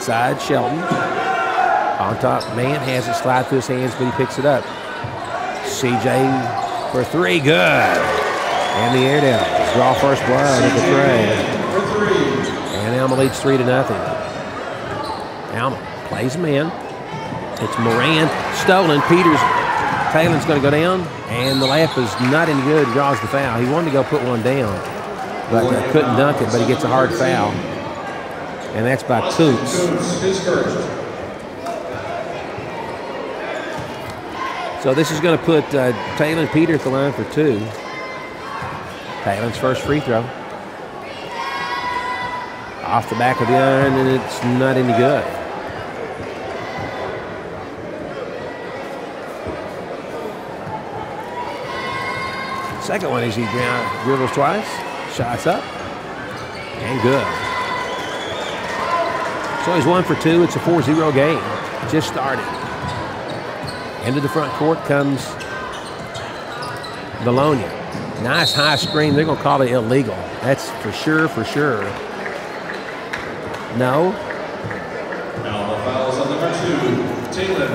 side, Shelton. On top, man has it slide through his hands, but he picks it up. CJ for three, good. And the Airedales draw first blood at the tray. And Alma leads 3-0. Alma plays him in. It's Moran, stolen. Peters, Taylor's going to go down, and the layup is not any good. Draws the foul. He wanted to go put one down, but couldn't dunk it, but he gets a hard foul. And that's by Coots. So this is going to put Taylor and Peter at the line for 2. Taylor's first free throw. Off the back of the iron, and it's not any good. Second one is he dribbles twice, shots up, and good. So he's 1 for 2. It's a 4-0 game. Just started. Into the front court comes Vilonia. Nice high screen. They're going to call it illegal. That's for sure, for sure. No. Now the fouls on number 2, Taylor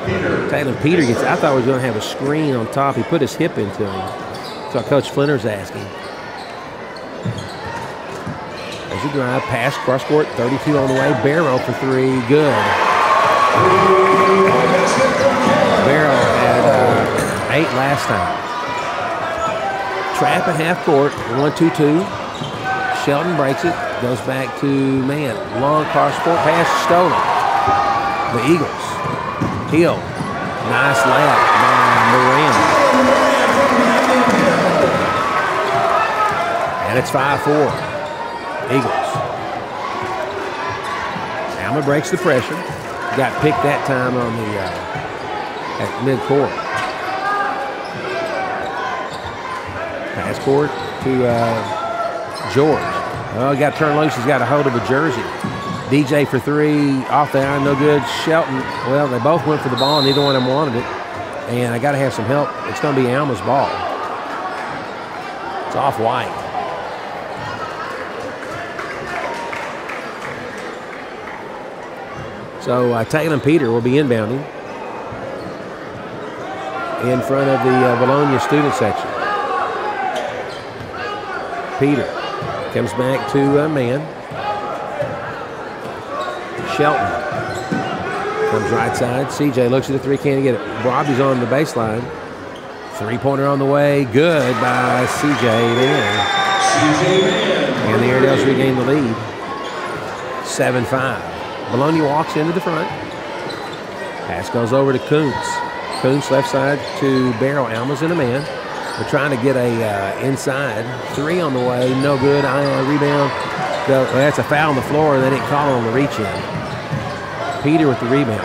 Peter. Taylor Peter gets, I thought he was going to have a screen on top. He put his hip into him. That's what Coach Flinter's asking. As you drive, pass, cross court, 32 on the way. Barrow for 3, good. Barrow had 8 last time. Trap at half court, 1-2-2. Shelton breaks it, goes back to man. Long cross court pass, stolen. The Eagles. Hill. Nice layup by Moran. And it's 5-4. Eagles. Alma breaks the pressure. Got picked that time on the at midcourt. Pass court to George. Oh, he got turned loose. He's got a hold of a jersey. DJ for 3, off the iron, no good. Shelton, well, they both went for the ball. Neither one of them wanted it. And I got to have some help. It's going to be Alma's ball. It's off white. So Taylor and Peter will be inbounding in front of the Vilonia student section. Peter comes back to a man. Shelton comes right side. CJ looks at the 3, can't get it. Robbie's on the baseline. 3-pointer on the way. Good by CJ there. And the Airedales regain the lead. 7-5. Vilonia walks into the front. Pass goes over to Kuntz. Kuntz left side to Barrow. Alma's in a man. They're trying to get a inside. 3 on the way. No good. Rebound. Well, that's a foul on the floor. They didn't call on the reach-in. Peter with the rebound.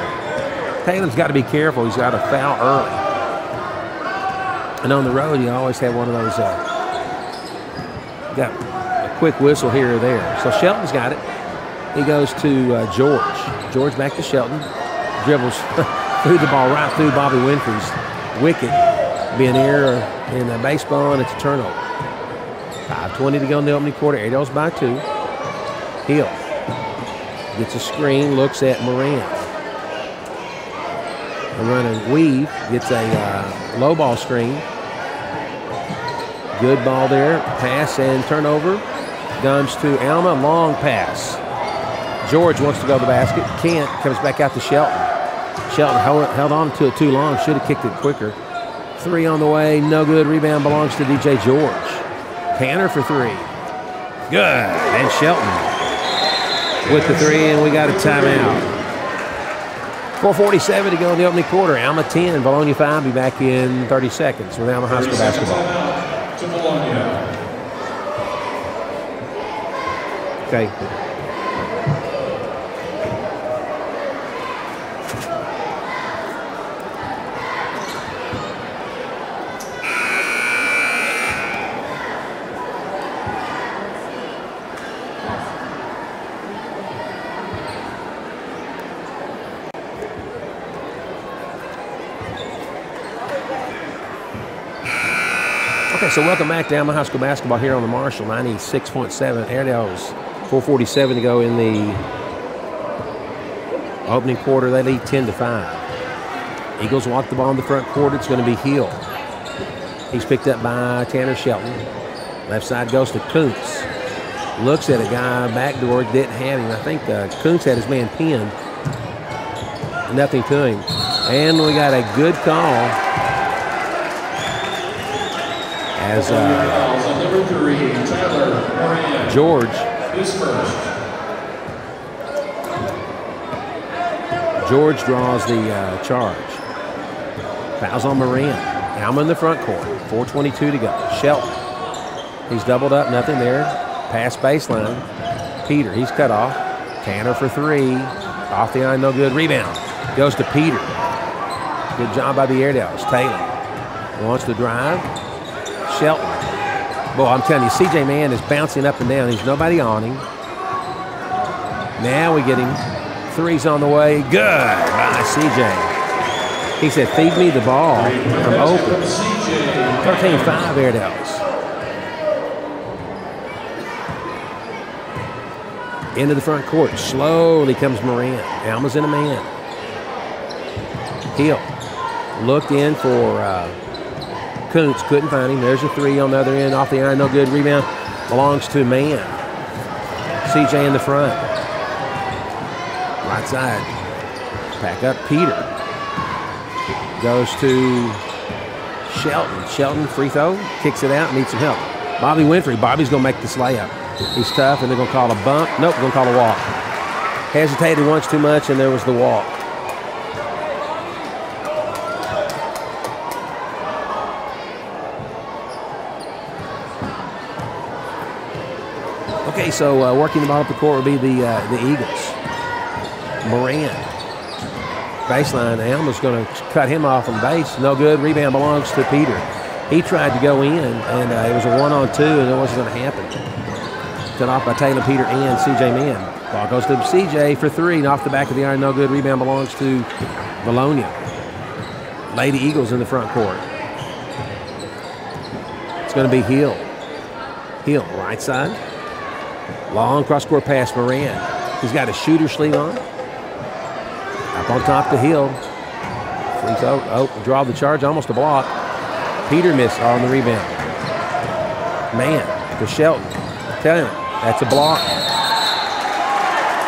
Taylor's got to be careful. He's got a foul early. And on the road, you always have one of those, got a quick whistle here or there. So Shelton's got it. He goes to George. George back to Shelton. Dribbles threw the ball right through Bobby Winfrey's wicket. Be an error in the baseball, and it's a turnover. 5:20 to go in the opening quarter. Airedale's by 2. Hill gets a screen, looks at Moran. A running weave, gets a low ball screen. Good ball there. Pass and turnover. Comes to Alma, long pass. George wants to go to the basket. Can't. Comes back out to Shelton. Shelton held on to it too long. Should have kicked it quicker. 3 on the way. No good. Rebound belongs to DJ George. Tanner for 3. Good. And Shelton with the 3, and we got a timeout. 4:47 to go in the opening quarter. Alma 10, Vilonia 5. Be back in 30 seconds with Alma High School basketball. Okay. So welcome back to Alma High School basketball here on the Marshall 96.7. Airedale's 4:47 to go in the Opening quarter, they lead 10-5. Eagles walk the ball in the front court. It's going to be Hill. He's picked up by Tanner Shelton. Left side goes to Kuntz. Looks at a guy backdoor, didn't have him. I think Kuntz had his man pinned. Nothing to him. And we got a good call as number 3, Tyler Moran. George draws the charge. Fouls on Moran. Alma in the front court. 4:22 to go. Shelton. He's doubled up. Nothing there. Pass baseline. Peter. He's cut off. Tanner for 3. Off the line. No good. Rebound. Goes to Peter. Good job by the Airedales. Taylor wants to drive. Shelton. Boy, I'm telling you, C.J. Mann is bouncing up and down. There's nobody on him. Now we get him. 3's on the way. Good by C.J. He said, feed me the ball. I'm open. 13-5 Airedales. Into the front court. Slowly comes Moran. Alma's in a man. Hill looked in for Kuntz. Couldn't find him. There's a 3 on the other end. Off the iron. No good. Rebound belongs to Mann. CJ in the front. Right side. Back up. Peter. Goes to Shelton. Shelton, free throw. Kicks it out. Needs some help. Bobby Winfrey. Bobby's going to make this layup. He's tough, and they're going to call a bump. Nope, going to call a walk. Hesitated once too much, and there was the walk. Okay, so working the ball up the court will be the Eagles. Moran. Baseline. Alma's going to cut him off from base. No good. Rebound belongs to Peter. He tried to go in, and it was a 1-on-2, and it wasn't going to happen. Cut off by Taylor, Peter, and C.J. Mann. Ball goes to C.J. for 3, and off the back of the iron. No good. Rebound belongs to Vilonia. Lady Eagles in the front court. It's going to be Hill. Hill, right side. Long cross-court pass, Moran. He's got a shooter sleeve on. Up on top to Hill. Free throw. Oh, draw the charge. Almost a block. Peter missed on the rebound. Man, to Shelton. Tell him, that's a block.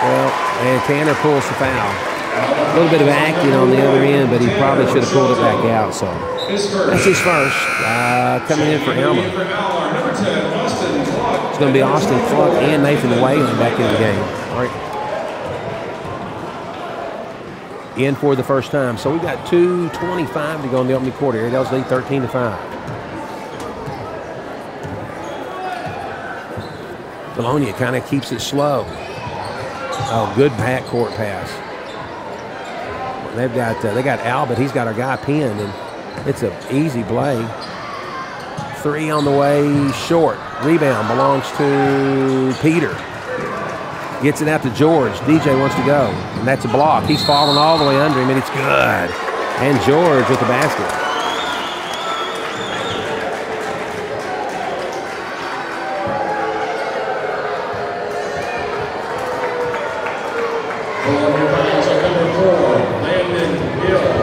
Well, and Tanner pulls the foul. A little bit of acting on the other end, but he probably should have pulled it back out. So that's his first. Coming in for Alma. It's going to be Austin Clark and Nathan Whalen back in the game. All right. In for the first time. So we got 2:25 to go in the opening quarter. Airedale's lead 13-5. Vilonia kind of keeps it slow. Oh, good backcourt pass. They got Albert. He's got our guy pinned, and it's an easy play. 3 on the way, short. Rebound belongs to Peter. Gets it out to George. DJ wants to go, and that's a block. He's falling all the way under him, and it's good. And George with the basket.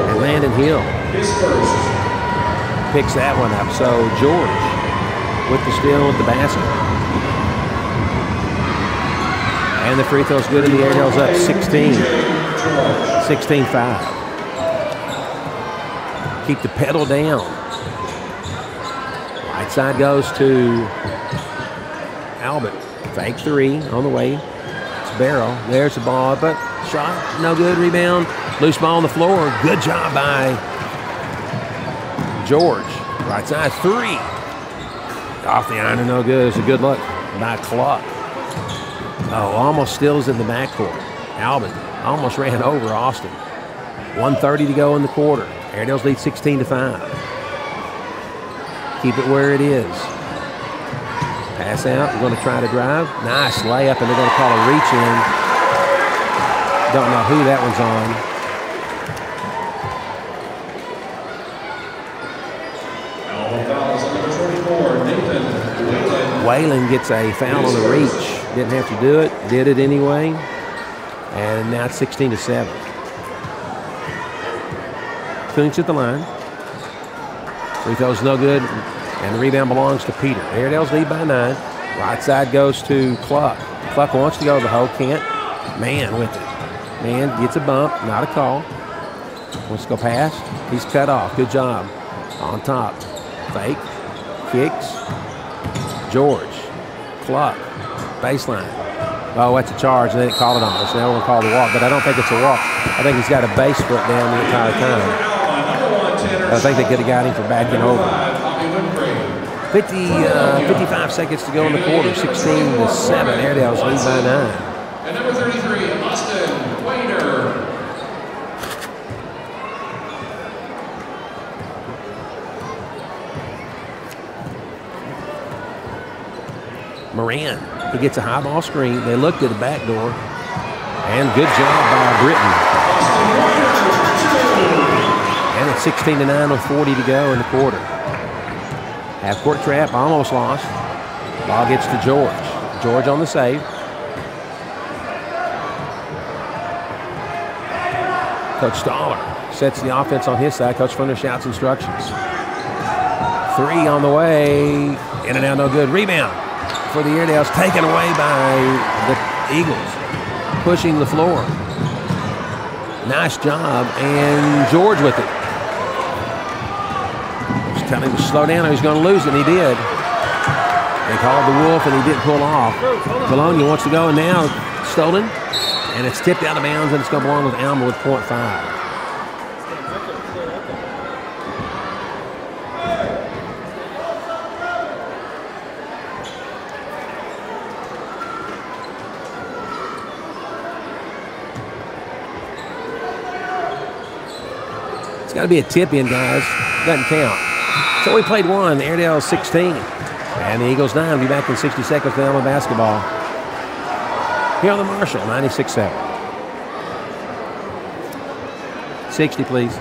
And Landon Hill. His first. Picks that one up. So George with the steal with the basket. And the free throw's good, and the Airedale's up 16. 16-5. Keep the pedal down. Right side goes to Albert. Fake 3 on the way. It's Barrow. There's the ball, but shot no good. Rebound. Loose ball on the floor. Good job by George. Right side 3. Off the iron, no good. It's a good look by Clark. Oh, almost steals in the backcourt. Albin almost ran over Austin. 1:30 to go in the quarter. Airedale's lead 16-5. Keep it where it is. Pass out. We're going to try to drive. Nice layup, and they're going to call a reach in. Don't know who that one's on. Whalen gets a foul on the reach. Didn't have to do it. Did it anyway. And now it's 16-7. Kuntz at the line. Free throw's no good, and the rebound belongs to Peter. Airedale's lead by 9. Right side goes to Cluck. Cluck wants to go to the hole, can't. Man with it. Man gets a bump, not a call. Wants to go past. He's cut off. Good job. On top. Fake. Kicks. George. Cluck. Baseline. Oh, that's a charge, and they didn't call it on us. Now we're going to call the walk, but I don't think it's a walk. I think he's got a base foot down the entire time. I think they could have got him for backing over. 55 seconds to go in the quarter. 16-7. Airedale's lead by 9. And number 33, Austin Wainer. Moran. He gets a high ball screen. They looked at the back door. And good job by Britton. And it's 16-9 with 40 to go in the quarter. Half-court trap, almost lost. Ball gets to George. George on the save. Coach Staller sets the offense on his side. Coach Funder shouts instructions. 3 on the way. In and out, no good. Rebound for the Airedales, taken away by the Eagles. Pushing the floor. Nice job, and George with it. Just telling him to slow down or he's going to lose it, and he did. They called the Wolf, and he didn't pull off. Vilonia wants to go, and now stolen. And it's tipped out of bounds, and it's going to belong with Alma with .5. It's got to be a tip-in, guys. Doesn't count. So we played 1. Airedale 16. And the Eagles 9 will be back in 60 seconds with Alma basketball. Here on the Marshall, 96-7. 60, please.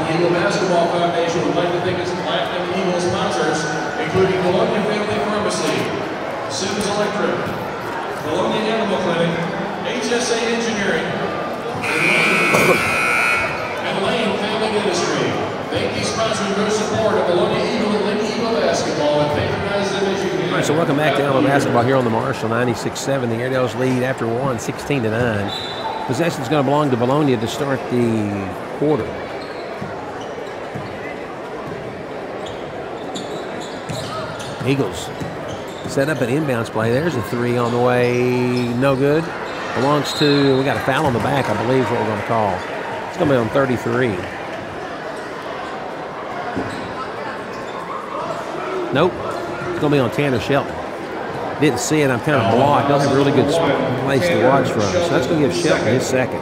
Eagle Basketball Foundation would like to thank its Platinum Eagle sponsors, including Vilonia Family Pharmacy, Sims Electric, Vilonia Animal Clinic, HSA Engineering, and Lane Family Industry. Thank you, sponsors, for your support of Vilonia Eagle and Lake Eagle Basketball, and patronize them as you can. All right, so welcome back to Alma basketball here on the Marshall, 96-7. The Airedales lead after 1, 16-9. Possession is going to belong to Vilonia to start the quarter. Eagles set up an inbounds play. There's a 3 on the way. No good. Belongs to, we got a foul on the back, I believe is what we're going to call. It's going to be on 33. Nope. It's going to be on Tanner Shelton. Didn't see it. I'm kind of blocked. Don't have a really good place to watch from. So that's going to give Shelton his second.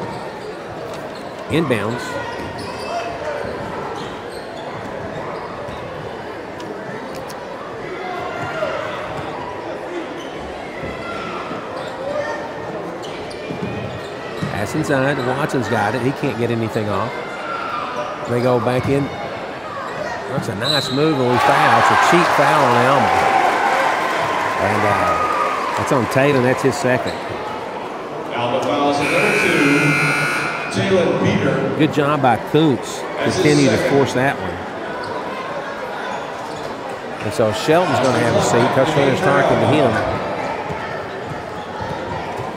Inbounds. Pass inside. Watson's got it. He can't get anything off. They go back in. That's a nice move, and we foul. It's a cheap foul on Alma. And that's on Taylor, and that's his second. Alma fouls at number 2, Jalen Peter. Good job by Kuntz. Continue to force that one. And so Shelton's going to have a seat. Coach Finner's talking to him.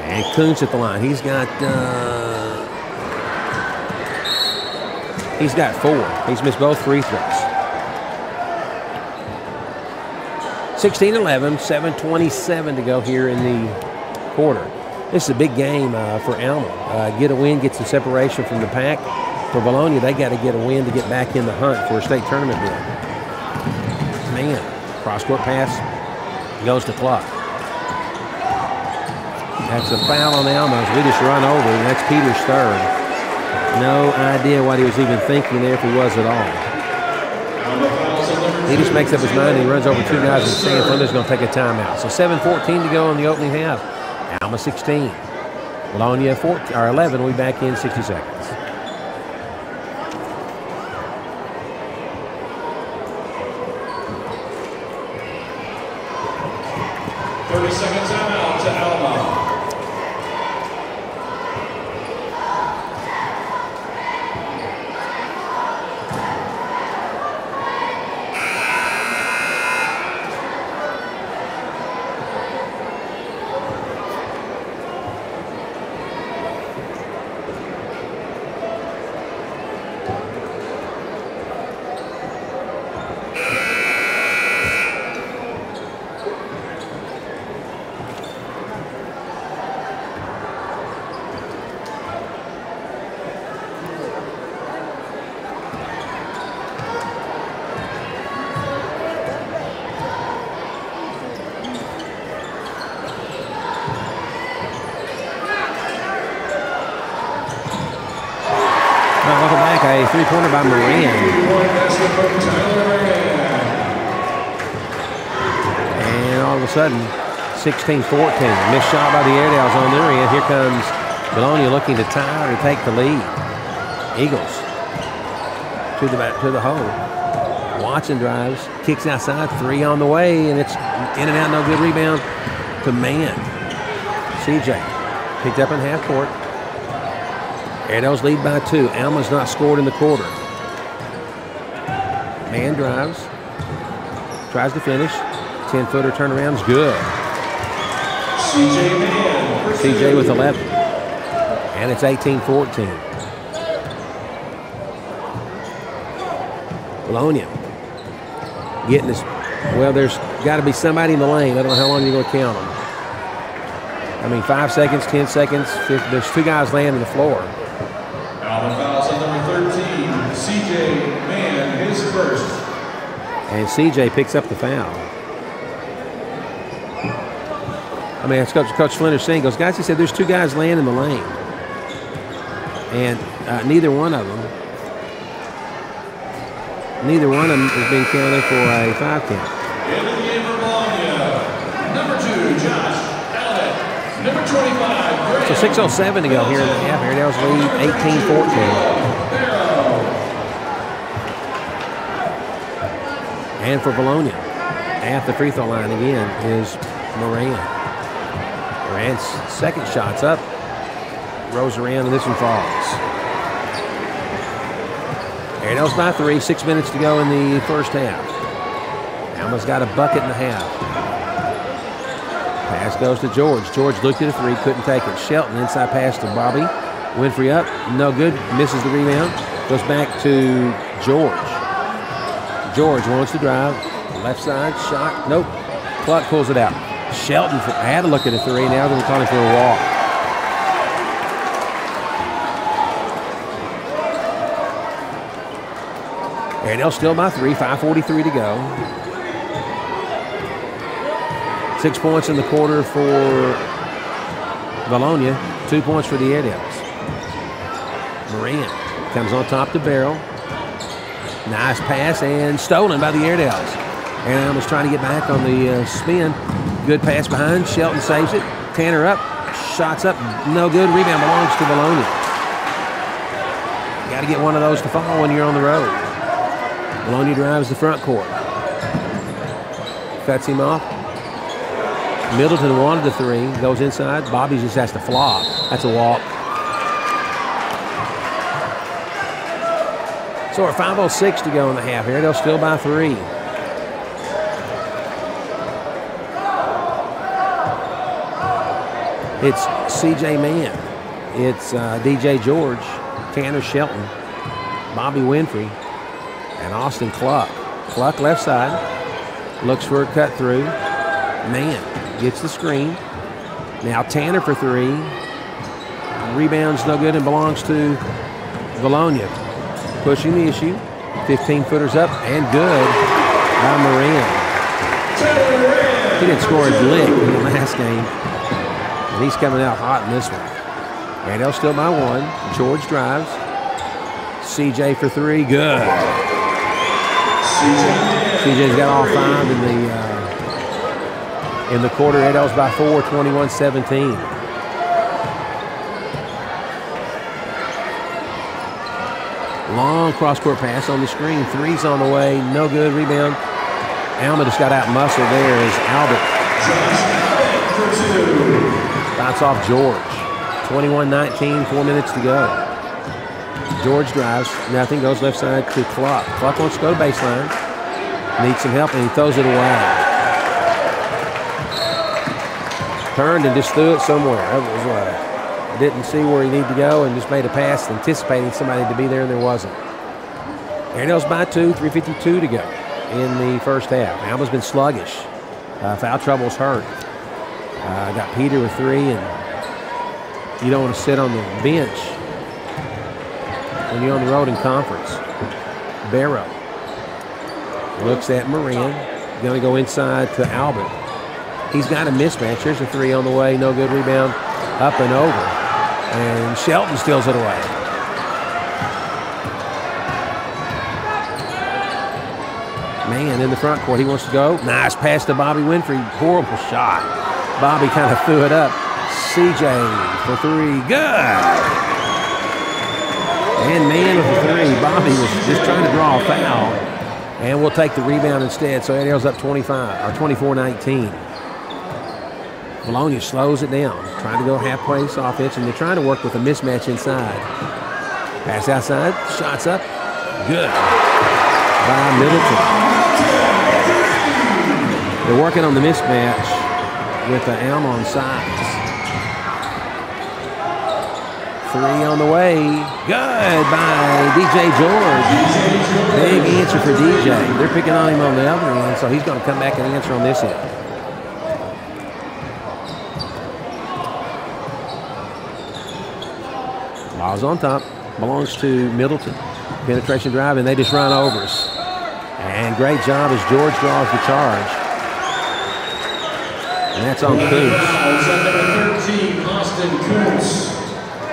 And Kuntz at the line. He's got 4. He's missed both free throws. 16-11, 7:27 to go here in the quarter. This is a big game for Alma. Get a win, get some separation from the pack. For Vilonia, they got to get a win to get back in the hunt for a state tournament bid. Man, cross-court pass goes to Cluck. That's a foul on Alma. We just run over, and that's Peter's third. No idea what he was even thinking there, if he was at all. He just makes up his mind and he runs over two guys, and San Antonio's going to take a timeout. So 7:14 to go in the opening half. Alma 16. Vilonia 11. We'll be back in 60 seconds. 30-second timeout to Alma. Welcome back. A three-pointer by Moran. And all of a sudden, 16-14. Missed shot by the Airedales on their end. Here comes Vilonia looking to tie or to take the lead. Eagles to the hole. Watson drives, kicks outside, three on the way, and it's in and out, no good rebound to Man. CJ picked up in half court. Airedale's lead by 2. Alma's not scored in the quarter. Man drives. Tries to finish. 10-footer turnaround's good. CJ with 11. And it's 18-14. Vilonia getting this. Well, there's got to be somebody in the lane. I don't know how long you're going to count them. I mean, 5 seconds, 10 seconds. There's two guys laying on the floor. Alma fouls on number 13, CJ Man, his first. And CJ picks up the foul. I mean, that's Coach Flinders saying, goes, guys, he said there's two guys laying in the lane. And neither one of them is being counted for a 5 count. Into the game for Vilonia, number 2, Josh Allen, number 25. So 6:07 to go here in the half. Airedale's lead 18-14. And for Vilonia, at the free throw line again is Moran. Moran's second shot's up. Rolls around and this one falls. Airedale's by 3, 6 minutes to go in the first half. Alma's got a bucket and a half. Pass goes to George. George looked at a 3, couldn't take it. Shelton inside pass to Bobby. Winfrey up, no good, misses the rebound. Goes back to George. George wants to drive. Left side, shot, nope. Clark pulls it out. Shelton had to look at a 3, now they're calling for a walk. Airedale still by 3, 5:43 to go. 6 points in the quarter for Vilonia, 2 points for the Airedales. Moran comes on top to Barrel. Nice pass and stolen by the Airedales. Airedale was trying to get back on the spin. Good pass behind. Shelton saves it. Tanner up. Shots up. No good. Rebound belongs to Vilonia. Got to get one of those to fall when you're on the road. Vilonia drives the front court. Cuts him off. Middleton wanted the 3. Goes inside. Bobby just has to flop. That's a walk. So we're 5:06 to go in the half. Airedale still by 3. It's CJ Man. It's DJ George, Tanner Shelton, Bobby Winfrey, and Austin Cluck. Cluck left side. Looks for a cut through. Man gets the screen. Now Tanner for 3. Rebound's no good and belongs to Vilonia. Pushing the issue. 15-footers up and good by Moran. He didn't score a lick in the last game. And he's coming out hot in this one. Airedale still by 1. George drives. CJ for 3. Good. CJ's got all 5 in the quarter. Airedale's by 4, 21-17. Long cross-court pass on the screen. 3's on the way. No good. Rebound. Alma just got out muscled there as Albert. Bounce off George. 21-19, 4 minutes to go. George drives. Nothing. Goes left side to Cluck. Cluck wants to go to baseline. Needs some help, and he throws it away. Turned and just threw it somewhere. That was didn't see where he needed to go and just made a pass anticipating somebody to be there, and there wasn't. Airedale's by 2, 3:52 to go in the first half. Alma's been sluggish. Foul trouble's hurt. Got Peter with 3, and you don't want to sit on the bench when you're on the road in conference. Barrow looks at Moran. Going to go inside to Albert. He's got a mismatch. Here's a 3 on the way. No good. Rebound up and over. And Shelton steals it away. Man, in the front court, he wants to go. Nice pass to Bobby Winfrey. Horrible shot. Bobby kind of threw it up. CJ for 3. Good. And man with the 3. Bobby was just trying to draw a foul. And we'll take the rebound instead. So Airedale's up 24-19. Vilonia slows it down, trying to go halfway offense, and they're trying to work with a mismatch inside. Pass outside, shots up, good by Middleton. They're working on the mismatch with the Alma on sides. 3 on the way, good by DJ George. Big answer for DJ. They're picking on him on the other end, so he's going to come back and answer on this end. Ball's on top, belongs to Middleton. Penetration drive, and they just run over us. And great job as George draws the charge. And that's on Kuntz.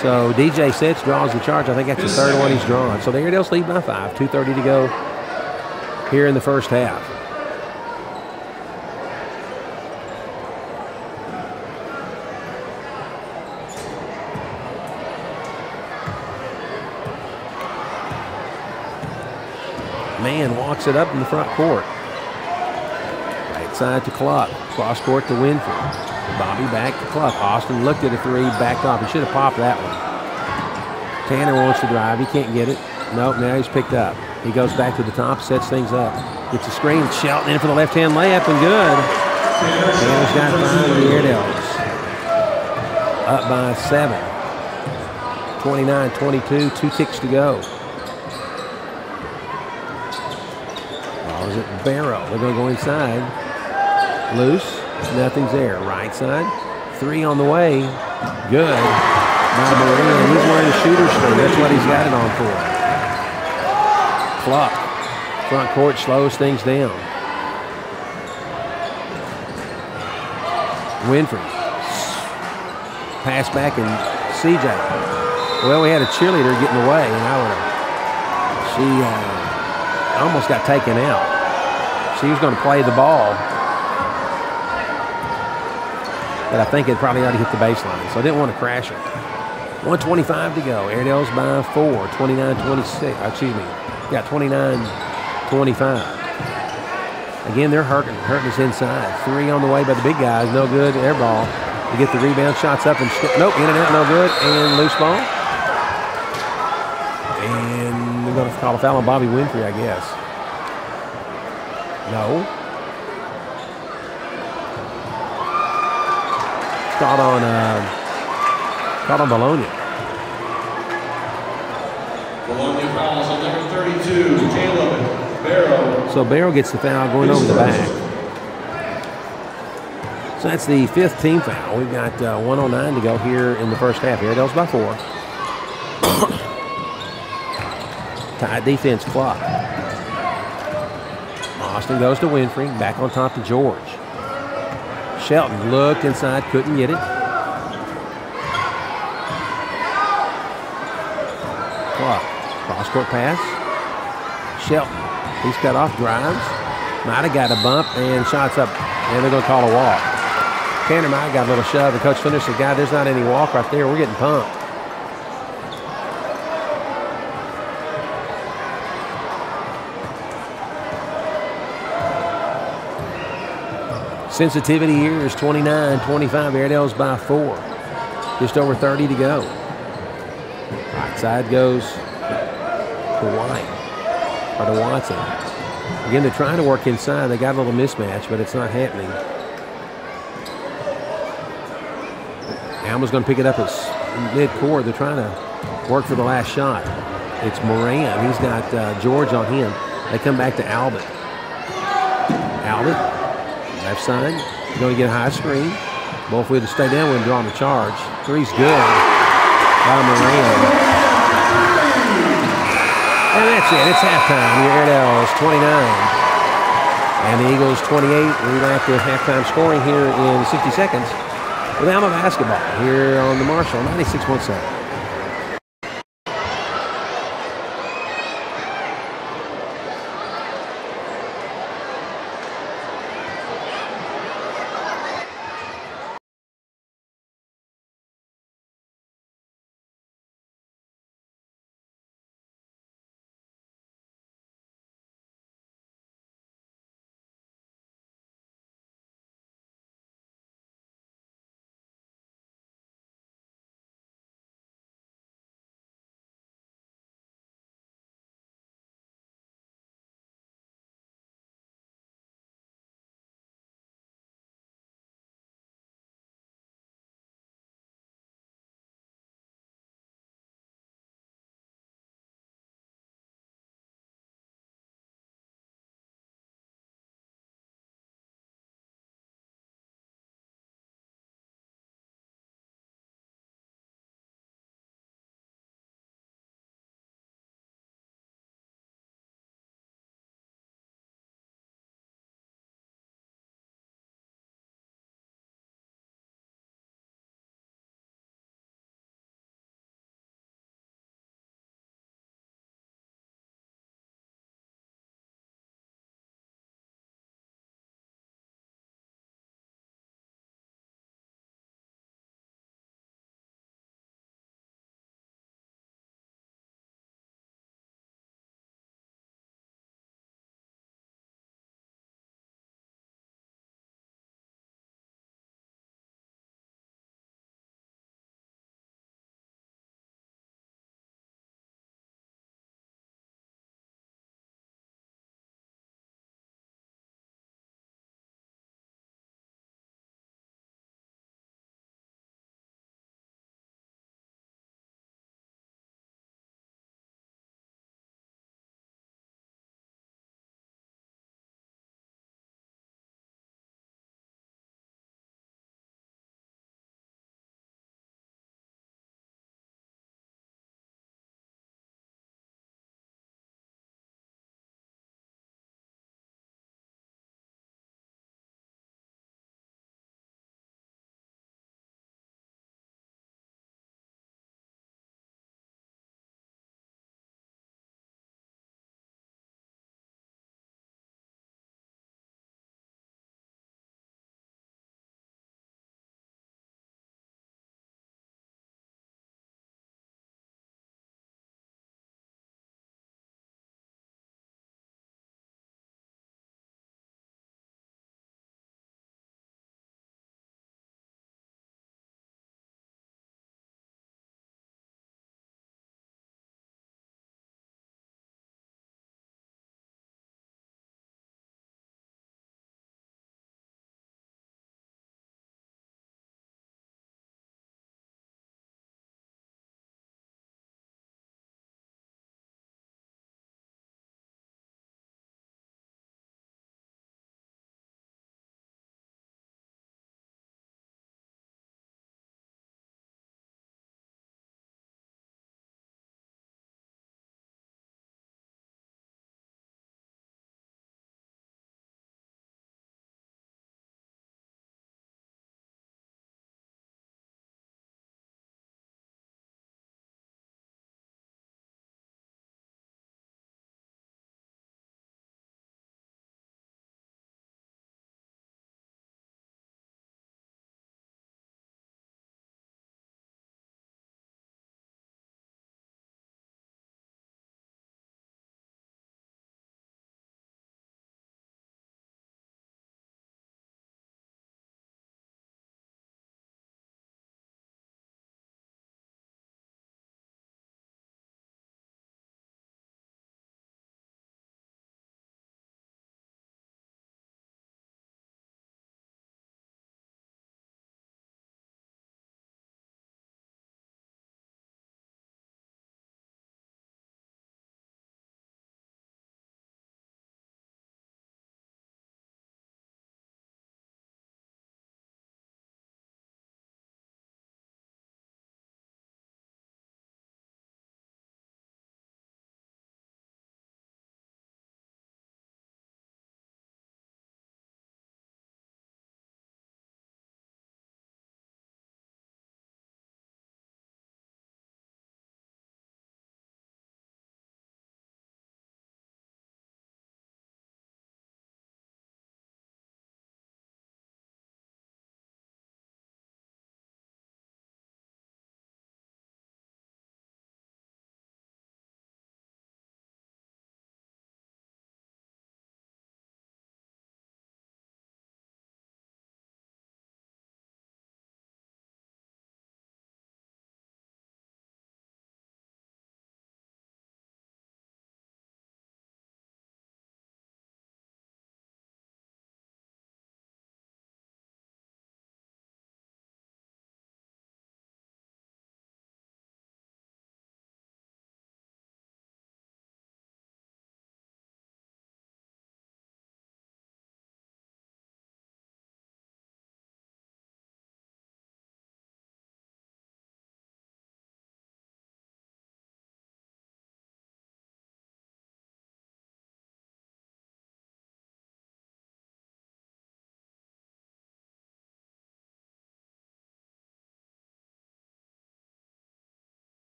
So DJ Sets draws the charge. I think that's the third one he's drawn. So the Airedale's lead by 5, 2:30 to go here in the first half. Man walks it up in the front court. Right side to Cluck. Cross court to Winfrey. Bobby back to Cluck. Austin looked at a 3, backed off. He should have popped that one. Tanner wants to drive. He can't get it. Nope, now he's picked up. He goes back to the top, sets things up. Gets a screen. Shelton in for the left-hand layup, and good. Tanner's got 5 of the Airedales. Up by 7. 29-22, 2 ticks to go. Is it Barrow? They're going to go inside. Loose. Nothing's there. Right side. 3 on the way. Good. By Moran. He's wearing a shooter's string. That's what he's got it on for. Cluck. Front court slows things down. Winfrey. Pass back and CJ. Well, we had a cheerleader getting away, and she almost got taken out. She was going to play the ball, but I think it probably ought to hit the baseline, so I didn't want to crash her. 1:25 to go. Airedale's by 4, 29-26. Excuse me. Yeah, 29-25. Again, they're hurting us inside. 3 on the way by the big guys. No good. Air ball. To get the rebound. Shots up and nope. In and out. No good. And loose ball. And they're going to call a foul on Bobby Winfrey, I guess. No. Caught on Vilonia. Vilonia fouls on number 32, Caleb Barrow. So Barrow gets the foul going over the back. So that's the 5th team foul. We've got 1:09 to go here in the first half. Airedale's by 4. Tight defense clock. Austin goes to Winfrey. Back on top to George. Shelton looked inside, couldn't get it. Cross-court pass. Shelton. He's cut off, drives. Might have got a bump and shots up. And they're going to call a walk. Tanner might have got a little shove. The coach finished the guy. There's not any walk right there. We're getting pumped. Sensitivity here is 29-25. Airedale's by 4. Just over 30 to go. Right side goes to White. Or to Watson. Again, they're trying to work inside. They got a little mismatch, but it's not happening. Alma's going to pick it up at mid-court. They're trying to work for the last shot. It's Moran. He's got George on him. They come back to Albert. Albert, left side, going to get a high screen. Both will to stay down with him, drawing the charge. Three's good by Moran. And that's it. It's halftime. Your Airedale is 29. And the Eagles 28. We're after halftime scoring here in 60 seconds with Alma basketball here on the Marshall 96.7.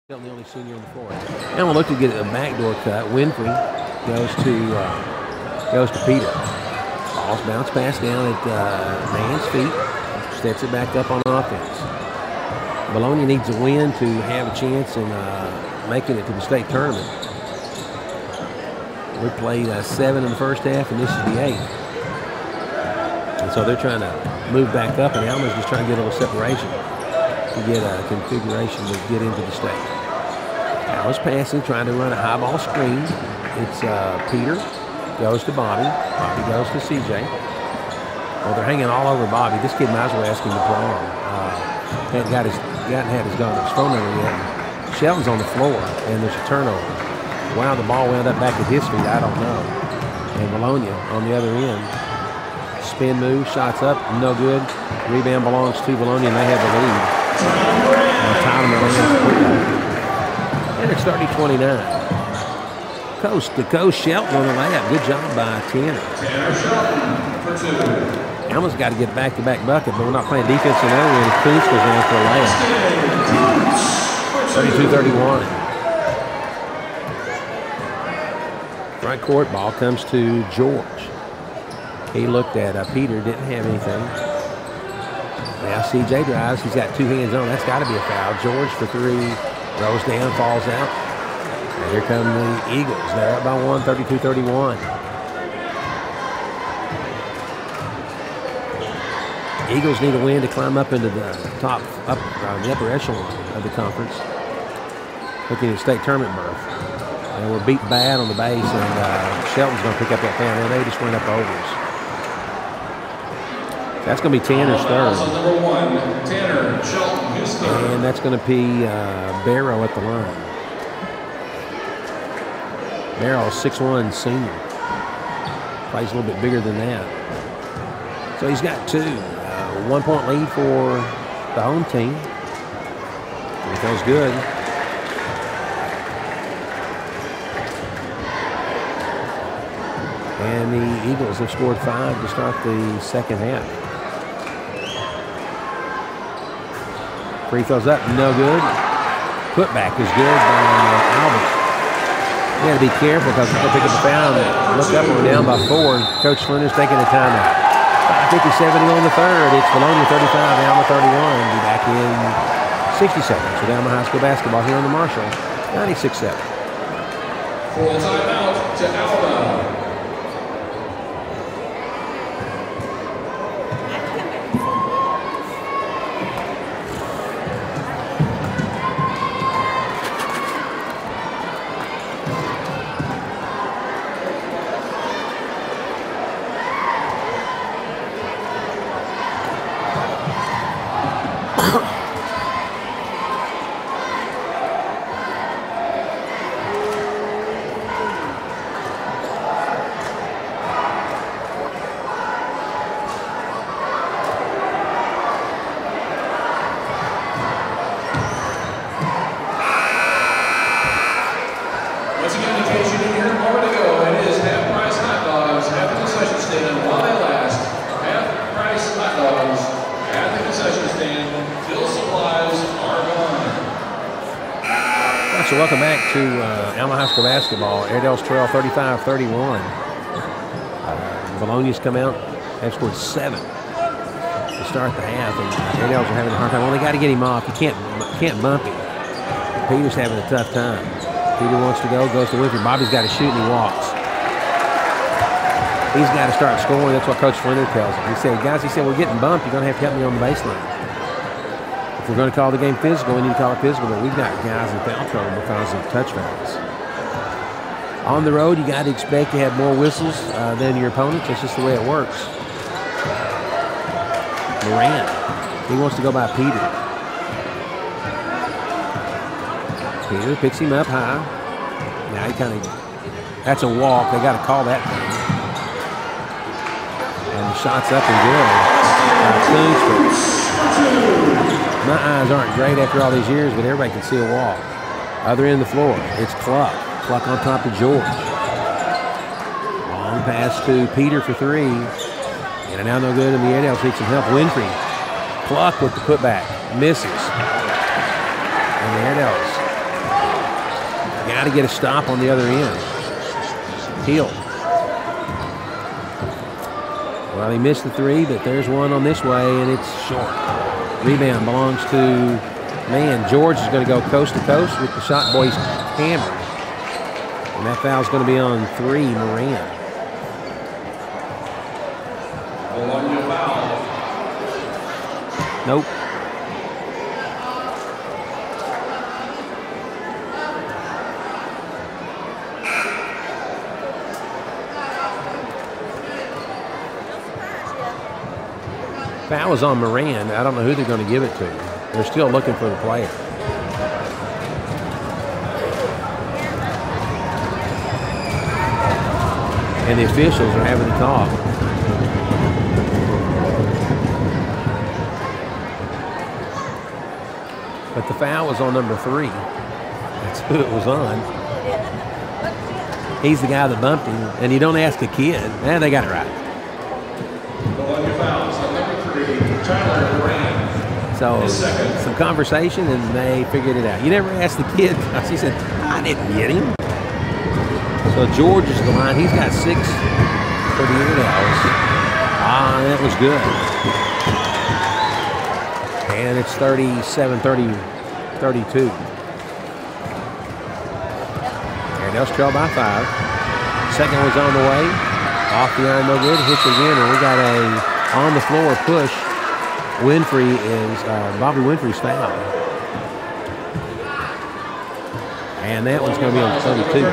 The only senior on the floor. Alma looked to get a backdoor cut. Winfrey goes to Peter. Ball's bounce pass down at Man's feet. Sets it back up on offense. Vilonia needs a win to have a chance in making it to the state tournament. We played 7 in the first half, and this is the 8th. And so they're trying to move back up, and Alma's just trying to get a little separation to get a configuration to get into the state. Alma's passing, trying to run a high ball screen. It's Peter, goes to Bobby. Bobby goes to CJ. Well, they're hanging all over Bobby. This kid might as well ask him to prom. Hadn't had his phone number yet. Shelton's on the floor, and there's a turnover. Wow, the ball wound up back at his feet, I don't know. And Vilonia on the other end. Spin move, shots up, no good. Rebound belongs to Vilonia, and they have the lead. And it's 30-29. Coast to coast, Shelton on the layup. Good job by Tanner. Alma's got to get back-to-back bucket, but we're not playing defense in there. And Kuntz goes in for a layup. 32-31. Front court, ball comes to George. He looked at Peter, didn't have anything. Now CJ drives, he's got 2 hands on. That's got to be a foul. George for 3, rolls down, falls out. And here come the Eagles. They're up by 1, 32-31. Eagles need a win to climb up into the the upper echelon of the conference, looking at state tournament berth. And we're beat bad on the base, and Shelton's going to pick up that foul. And they just went up overs. That's going to be Tanner's third. Number 1, Tanner Shelton, his third. And that's going to be Barrow at the line. Barrow, 6'1", senior. Plays a little bit bigger than that. So he's got 2. 1-point lead for the home team. It feels good. And the Eagles have scored 5 to start the second half. Free throws up, no good. Putback is good by Albert. You got to be careful because they'll pick up the foul and look up and we're down by 4. Coach Flinder's taking a timeout. 5:50-70 on the third. It's Vilonia 35, Alma 31. We'll be back in 60 seconds with Alma High School basketball here on the Marshall 96.7. Full timeout to Alma. So welcome back to Alma High School basketball. Airedale's trail 35-31. Vilonia's come out. They've scored 7 to start the half, and Airedale's are having a hard time. Well, they got to get him off. You can't bump him. Peter's having a tough time. Peter wants to go, goes to Winfrey. Bobby's got to shoot, and he walks. He's got to start scoring. That's what Coach Flinder tells him. He said, guys, we're getting bumped. You're going to have to help me on the baseline. If we're going to call the game physical, we need to call it physical, but we've got guys in foul trouble because of touch fouls. On the road, you got to expect to have more whistles than your opponents. That's just the way it works. Moran, he wants to go by Peter. Peter picks him up high. Now he that's a walk. They got to call that thing. And the shot's up and good. My eyes aren't great after all these years, but everybody can see a walk. Other end of the floor, it's Cluck. Cluck on top of George. Long pass to Peter for 3. In and out, no good, and the Airedales need some help. Winfrey. Cluck with the putback. Misses. And the Airedales Got to get a stop on the other end. Hill. Well, he missed the three, but there's one on this way, and it's short. Rebound belongs to, man, George is going to go coast to coast with the shot boy's hammer. And that foul's going to be on 3, Moran. Nope. Foul is on Moran. I don't know who they're going to give it to. They're still looking for the player. And the officials are having a talk. But the foul was on number 3. That's who it was on. He's the guy that bumped him, and you don't ask a kid. Eh, they got it right. So some conversation, and they figured it out. You never asked the kid. She said, I didn't get him. So George is the line. He's got 6 for the Airedales. Ah, that was good. And it's 37-32. Airedales trail by 5. Second was on the way. Off the iron, no good. Hits again, and we got a on-the-floor push. Winfrey is, Bobby Winfrey's foul. And that one's going to be on 32.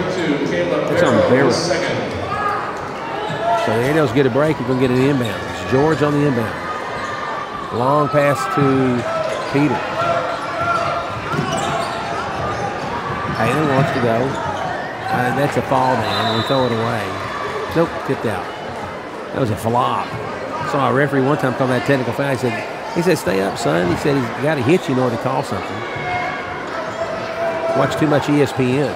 It's on the barrel. So the Airedales get a break. You're going to get an inbound. It's George on the inbound. Long pass to Peter. Taylor wants to go. That's a fall down. We throw it away. Nope, tipped out. That was a flop. Saw a referee one time call that technical foul. He said, stay up, son. He said he's got to hit you in order to call something. Watch too much ESPN.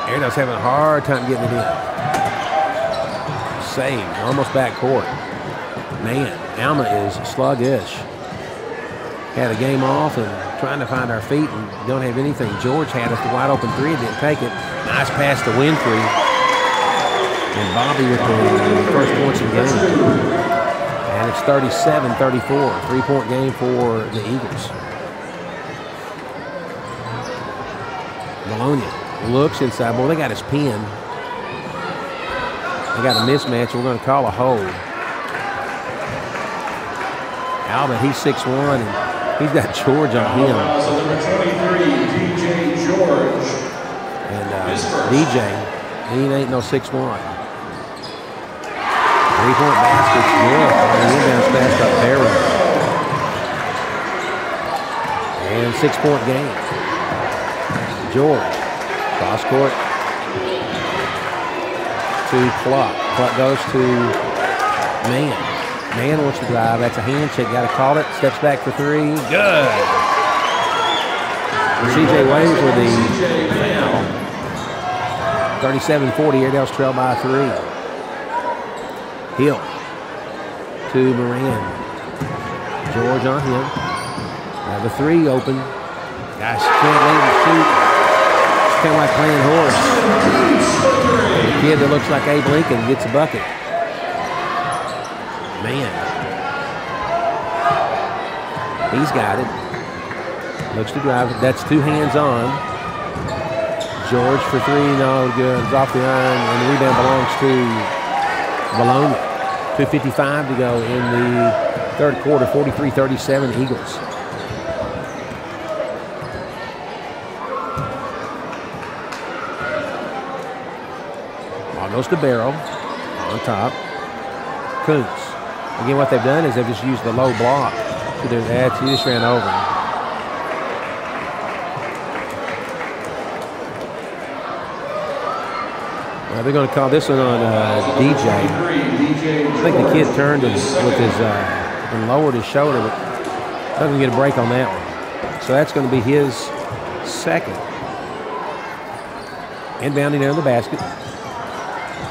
Airedale's having a hard time getting it in. Saved, almost back court. Man, Alma is sluggish. Had a game off and trying to find our feet and don't have anything. George had us the wide open 3, didn't take it. Nice pass to Winfrey. And Bobby with the first points of the game. And it's 37-34, 3-point game for the Eagles. Vilonia looks inside. Boy, they got his pin. They got a mismatch. We're going to call a hold. Alma, he's 6'1", and he's got George on him. So number 23, DJ George. And DJ, he ain't no 6'1". 3-point basket's good. And the inbound's passed up Barrow. And 6-point game. George, cross court to Pluck. Pluck goes to Man. Man wants to drive. That's a hand check. Got to call it. Steps back for 3. Good. And C.J. Williams with the foul. 37-40. Airedale's trail by 3. Hill to Moran. George on him. Now the 3 open. Gosh, can't let him shoot. It's kind of like playing horse. The kid that looks like Abe Lincoln gets a bucket. Man. He's got it. Looks to drive it. That's 2 hands on. George for 3. No good. It's off the iron. And the rebound belongs to Vilonia. 2:55 to go in the third quarter. 43-37 Eagles. Ball goes to Barrow on top. Kuntz. Again, what they've done is they've just used the low block. So he just ran over. Well, they're going to call this one on DJ. I think the kid turned with his and lowered his shoulder, but doesn't get a break on that one. So that's going to be his second. Inbounding down the basket.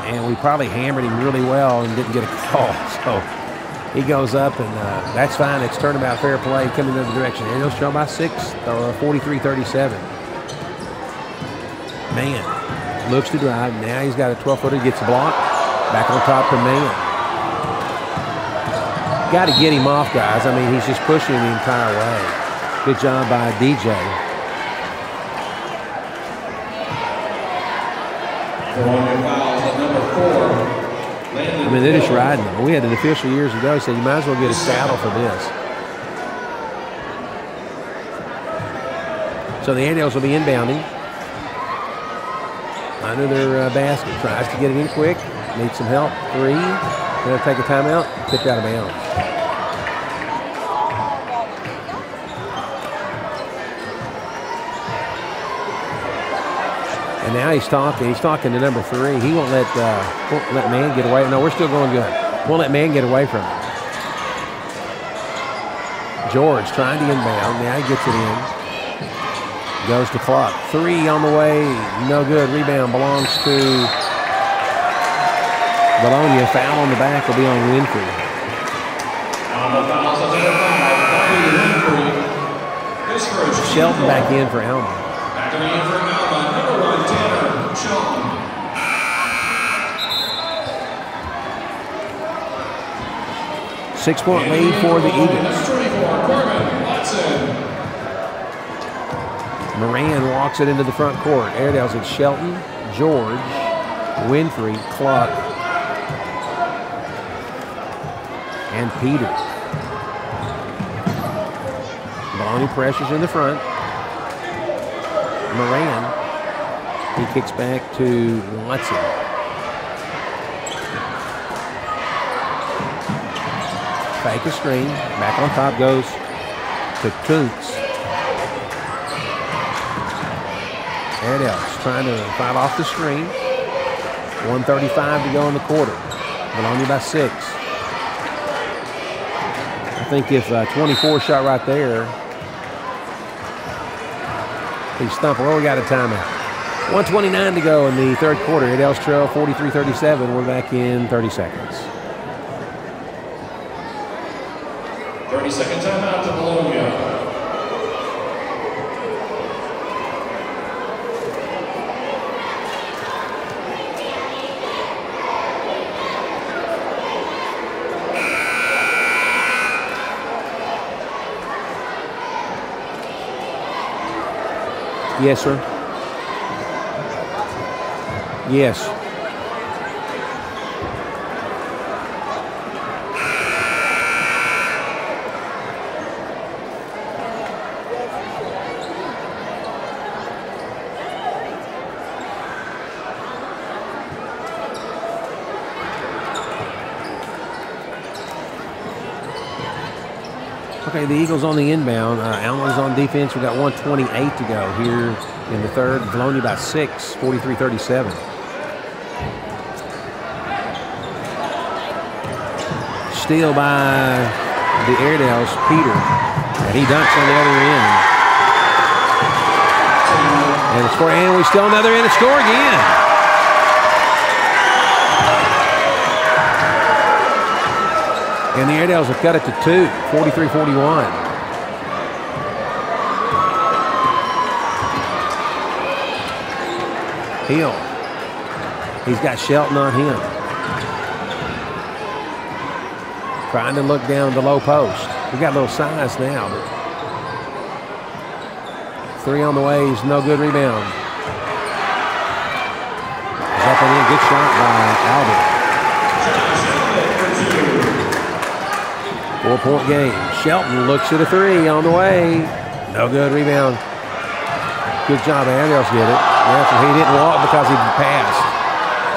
And we probably hammered him really well and didn't get a call. So he goes up, and that's fine. It's turnabout fair play coming the other direction. Airedale's trail by 6, 43-37. Man looks to drive. Now he's got a 12-footer, gets blocked. Back on top to Man. Got to get him off, guys. I mean, he's just pushing him the entire way. Good job by DJ. I mean, they're just riding them. We had an official years ago who said you might as well get a saddle for this. So the Airedales will be inbounding under their basket. Tries to get it in quick. Needs some help. 3. Gonna take a timeout. Tipped out of bounds. And now he's talking. He's talking to number 3. He won't let Man get away. No, we're still going good. Won't let Man get away from him. George trying to inbound. Now he gets it in. Goes to clock. 3 on the way. No good. Rebound belongs to Vilonia. Foul on the back will be on Winfrey. Shelton back in for Alma. Back in for Alma. Number 1, Tanner Shelton. Six-point lead for the Eagles. Moran walks it into the front court. Airedale's at Shelton, George, Winfrey, Clark, and Peter. Vilonia pressures in the front. Moran, he kicks back to Watson. Fake a screen. Back on top goes to Toots. Airedale's trying to fight off the screen. 1:35 to go in the quarter. Vilonia by 6. I think if 24 shot right there, he's stumping. Well, we got a timeout. 1:29 to go in the third quarter. Airedale's trail 43-37. We're back in 30 seconds. 30-second timeout to Vilonia. Yes, sir. Yes. Okay, the Eagles on the inbound. Alma's on defense. We got 1:28 to go here in the third. Vilonia by 6, 43-37. Steal by the Airedales, Peter. And he dunks on the other end. And it's for, and we still another end to score again. And the Airedales have cut it to 2, 43-41. Hill. He's got Shelton on him. Trying to look down the low post. We got a little size now, but 3 on the way is no good. Rebound. Is up and in. Good shot by Albert. 4-point game. Shelton looks at a 3 on the way. No good. Rebound. Good job. Airedale's get it. Yeah, so he didn't walk because he passed.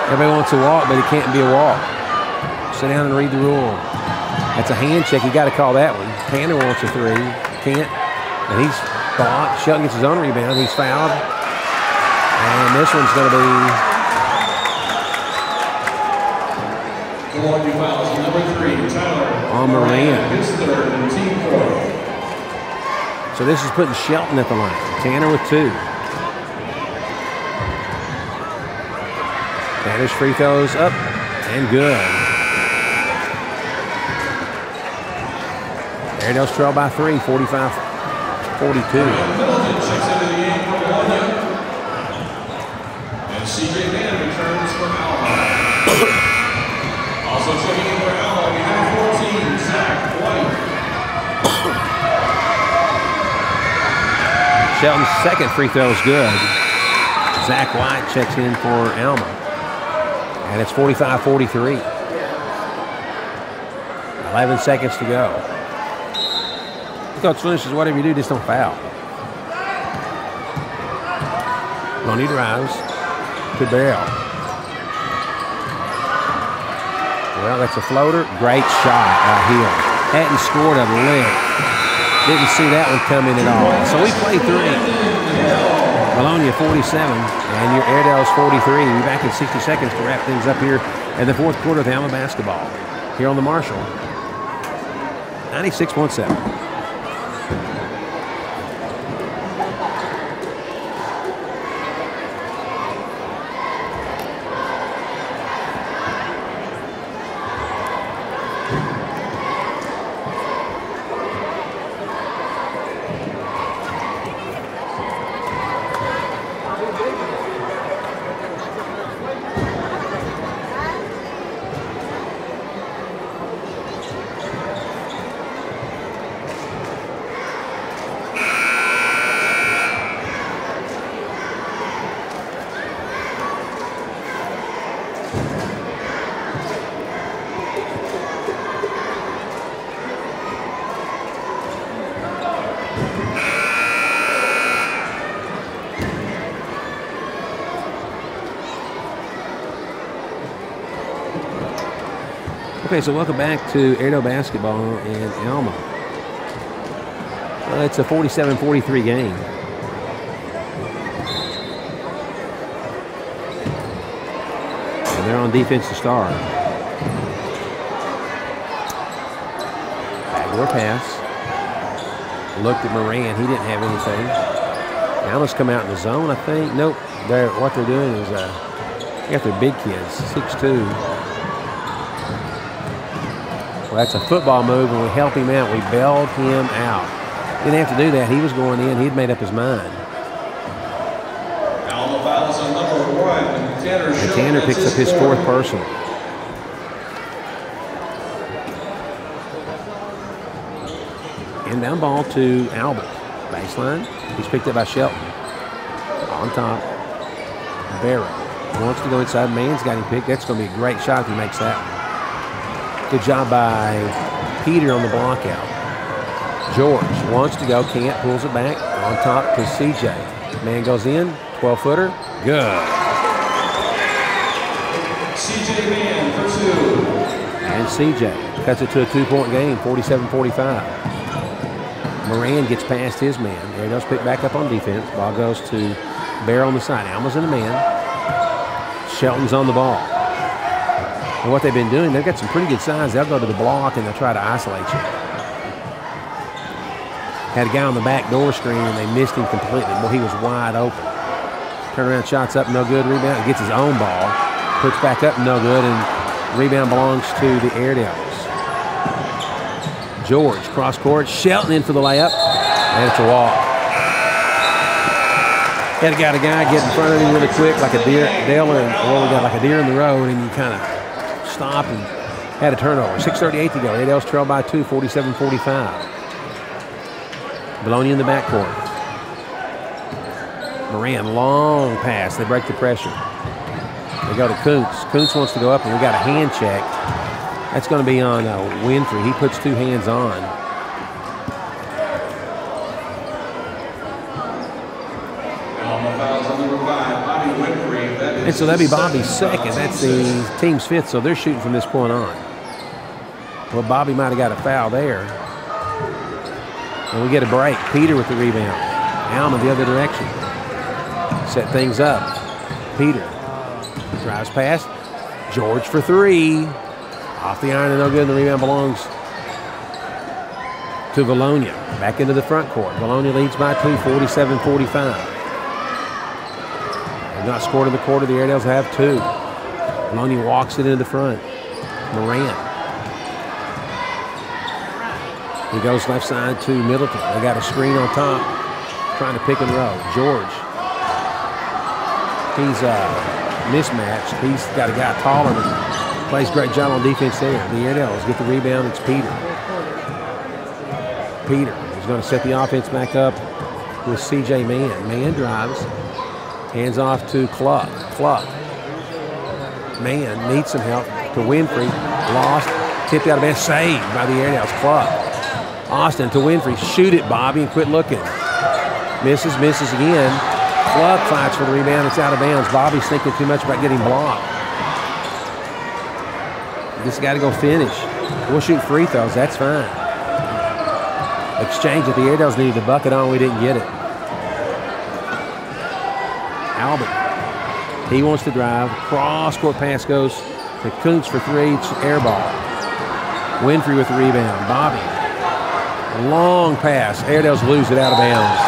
Everybody wants to walk, but it can't be a walk. Sit down and read the rule. That's a hand check. You got to call that one. Tanner wants a 3. Can't. And he's blocked. Shelton gets his own rebound. He's fouled. And this one's going to be. Vilonia fouls number 3, Tyler. On Moran. His third and team 4. So this is putting Shelton at the line. Tanner with 2. Tanner's free throws up and good. Airedale's trail by 3, 45-42. CJ Mann returns for Alma. Also checking in for Alma, we have 14, Zach White. Shelton's second free throw is good. Zach White checks in for Alma. And it's 45-43. 11 seconds to go. Coach Lynch says, whatever you do, just don't foul. Vilonia drives to Bell. Well, that's a floater. Great shot by Hill. Hadn't scored a lick. Didn't see that one coming at all. So we play 3. Vilonia 47, and your Airedale's 43. We'll be back in 60 seconds to wrap things up here in the fourth quarter of Alma basketball. Here on the Marshall. 96.7. Okay, so welcome back to Airedale basketball in Alma. It's a 47-43 game. And they're on defense to start. Backdoor pass. Looked at Moran. He didn't have anything. Alma's come out in the zone, I think. Nope. What they're doing is they got their big kids, 6'2". Well, that's a football move, and we help him out. We bailed him out. Didn't have to do that. He was going in. He'd made up his mind. Alma fouls on number 1. And Tanner picks up his 4th personal. Inbound ball to Albert. Baseline. He's picked up by Shelton. On top. Barrow wants to go inside. Mann's got him picked. That's going to be a great shot if he makes that one. Good job by Peter on the block out. George wants to go, can't, pulls it back. On top to CJ. Man goes in, 12-footer. Good. CJ Mann for 2. And CJ cuts it to a 2-point game, 47-45. Moran gets past his man. Airedale's picked back up on defense. Ball goes to Bear on the side. Alma's in the man. Shelton's on the ball. And what they've been doing, they've got some pretty good size. They'll go to the block and they'll try to isolate you. Had a guy on the back door screen and they missed him completely. Boy, he was wide open. Turnaround shots up, no good. Rebound, he gets his own ball. Puts back up, no good. And rebound belongs to the Airedales. George, cross court. Shelton in for the layup. And it's a walk. Had a guy get in front of him really quick like a deer. Dale, we got like a deer in the road, and you kind of stop and had a turnover. 6:38 to go. Airedale's trail by 2, 47-45. Vilonia in the backcourt. Moran, long pass. They break the pressure. They go to Kuntz. Kuntz wants to go up, and we got a hand check. That's going to be on Winfrey. He puts 2 hands on. And so that'd be Bobby's 2nd. That's the team's 5th, so they're shooting from this point on. Well, Bobby might have got a foul there. And we get a break. Peter with the rebound. Alma the other direction. Set things up. Peter drives past. George for 3. Off the iron and no good, and the rebound belongs to Vilonia. Back into the front court. Vilonia leads by 2, 47-45. They've not scored in the quarter. The Airedales have 2. Vilonia walks it into the front. Moran. He goes left side to Middleton. They got a screen on top, trying to pick and roll. George. He's mismatched. He's got a guy taller that plays a great job on defense there. The Airedales get the rebound. It's Peter. Peter is going to set the offense back up with C.J. Mann. Mann drives. Hands off to Cluck. Cluck. Mann needs some help to Winfrey. Lost. Tipped out of bounds. Saved by the Airedales. Cluck. Austin to Winfrey. Shoot it, Bobby, and quit looking. Misses again. Cluck fights for the rebound. It's out of bounds. Bobby's thinking too much about getting blocked. Just got to go finish. We'll shoot free throws. That's fine. Exchange that the Airedales needed the bucket on. We didn't get it. Albert. He wants to drive. Cross-court pass goes to Kuntz for three. It's air ball. Winfrey with the rebound. Bobby. Long pass. Airedales lose it out of bounds.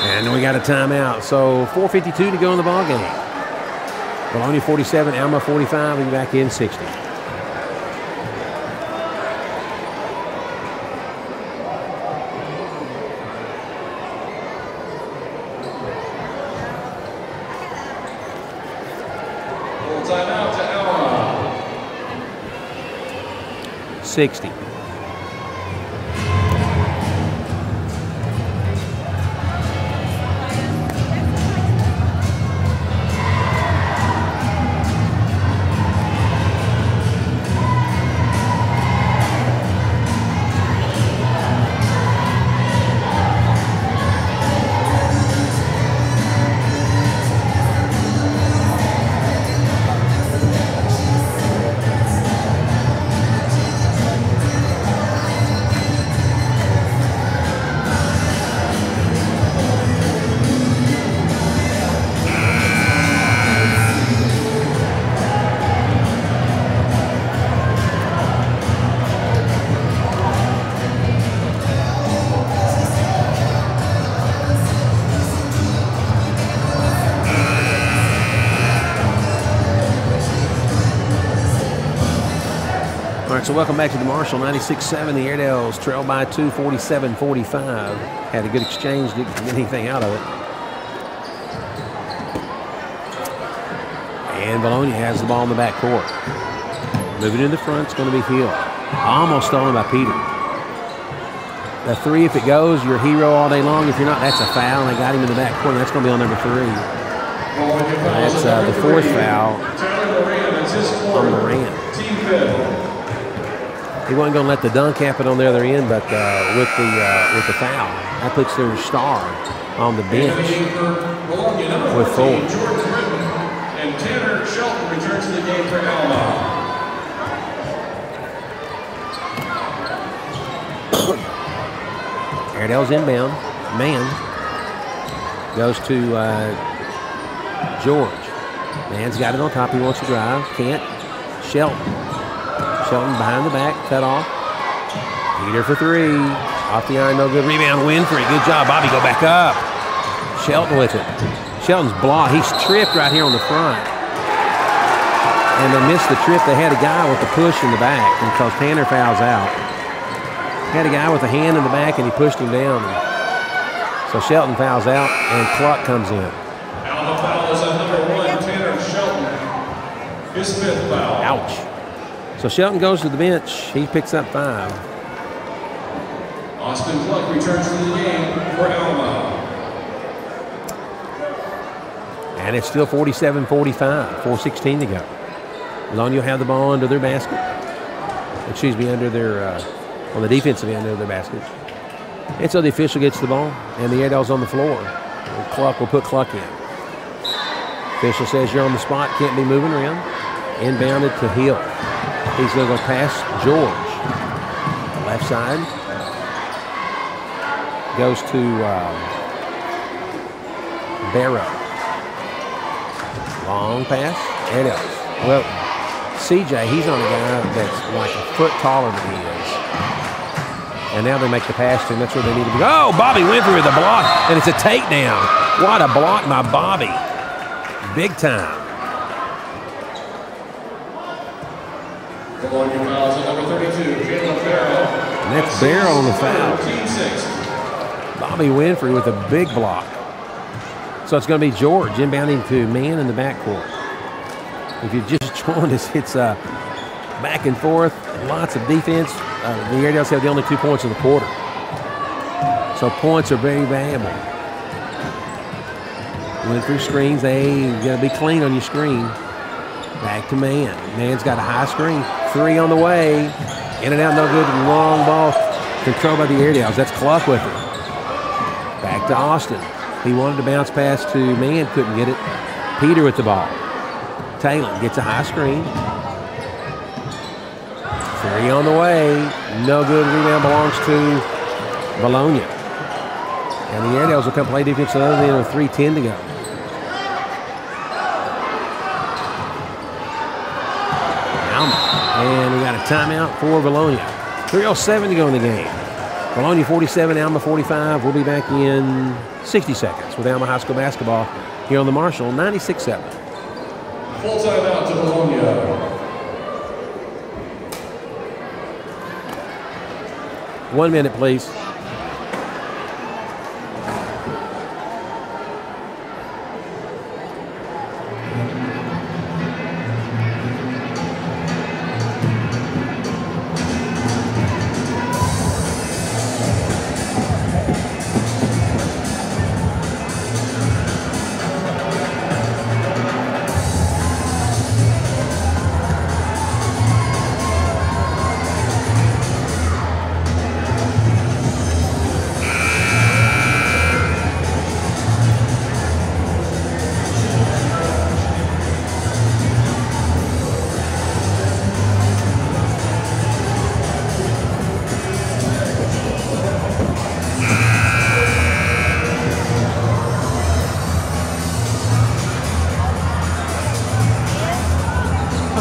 And we got a timeout. So 4:52 to go in the ball game. Vilonia 47, Alma 45. We'll be back in 60. Full timeout to Alma. 60. So welcome back to the Marshall. 96-7. The Airedales trail by 2, 47-45. Had a good exchange. Didn't get anything out of it. And Vilonia has the ball in the back court. Moving in the front, it's going to be Hill. Almost stolen by Peter. The three, if it goes, you're a hero all day long. If you're not, that's a foul. They got him in the back court. That's going to be on number 3. That's the 4th foul on Moran. He wasn't going to let the dunk happen on the other end, but with the foul, that puts their star on the bench with 4. And Tanner Shelton returns to the game for Alma. Airedale's inbound. Man goes to George. Man's got it on top. He wants to drive. Can't. Shelton. Shelton behind the back, cut off. Peter for 3. Off the iron, no good. Rebound, Winfrey. Good job, Bobby. Go back up. Shelton with it. Shelton's blocked. He's tripped right here on the front. And they missed the trip. They had a guy with the push in the back because Tanner fouls out. Had a guy with a hand in the back and he pushed him down. So Shelton fouls out and Cluck comes in. Alma foul is on number 1, Tanner Shelton. His 5th foul. Ouch. So Shelton goes to the bench. He picks up 5. Austin Cluck returns to the game for Alma. And it's still 47-45. 4:16 to go. Vilonia will have the ball under their basket. Excuse me, under their, on the defensive end of their basket. And so the official gets the ball, and the Airedale's on the floor. And Cluck will put Cluck in. Official says you're on the spot, can't be moving around. Inbounded to Hill. He's going to go past George. Left side. Goes to Barrow. Long pass. Airedales. Well, CJ, he's on a guy that's like a foot taller than he is. And now they make the pass to him. That's where they need to be. Oh, Bobby Winfrey with a block, and it's a takedown. What a block by Bobby. Big time. Vilonia fouls at number 32, Jalen Barrow. And that's Barrow on the foul. Team 6. Bobby Winfrey with a big block. So it's going to be George inbounding to man in the backcourt. If you just joined us, it's back and forth, lots of defense. The Airedales have the only 2 points in the quarter. So points are very valuable. Went through screens. You got to be clean on your screen. Back to man. Man's got a high screen. 3 on the way. In and out, no good. Long ball controlled by the Airedales. That's Cluck with it. Back to Austin. He wanted to bounce pass to man, couldn't get it. Peter with the ball. Taylor gets a high screen. 3 on the way. No good. Rebound belongs to Vilonia. And the Airedales will come play defense another end with 3:10 to go. Alma. And we got a timeout for Vilonia. 3:07 to go in the game. Vilonia 47, Alma 45. We'll be back in 60 seconds with Alma High School basketball here on the Marshall 96.7. Full timeout to Vilonia. 1 minute, please.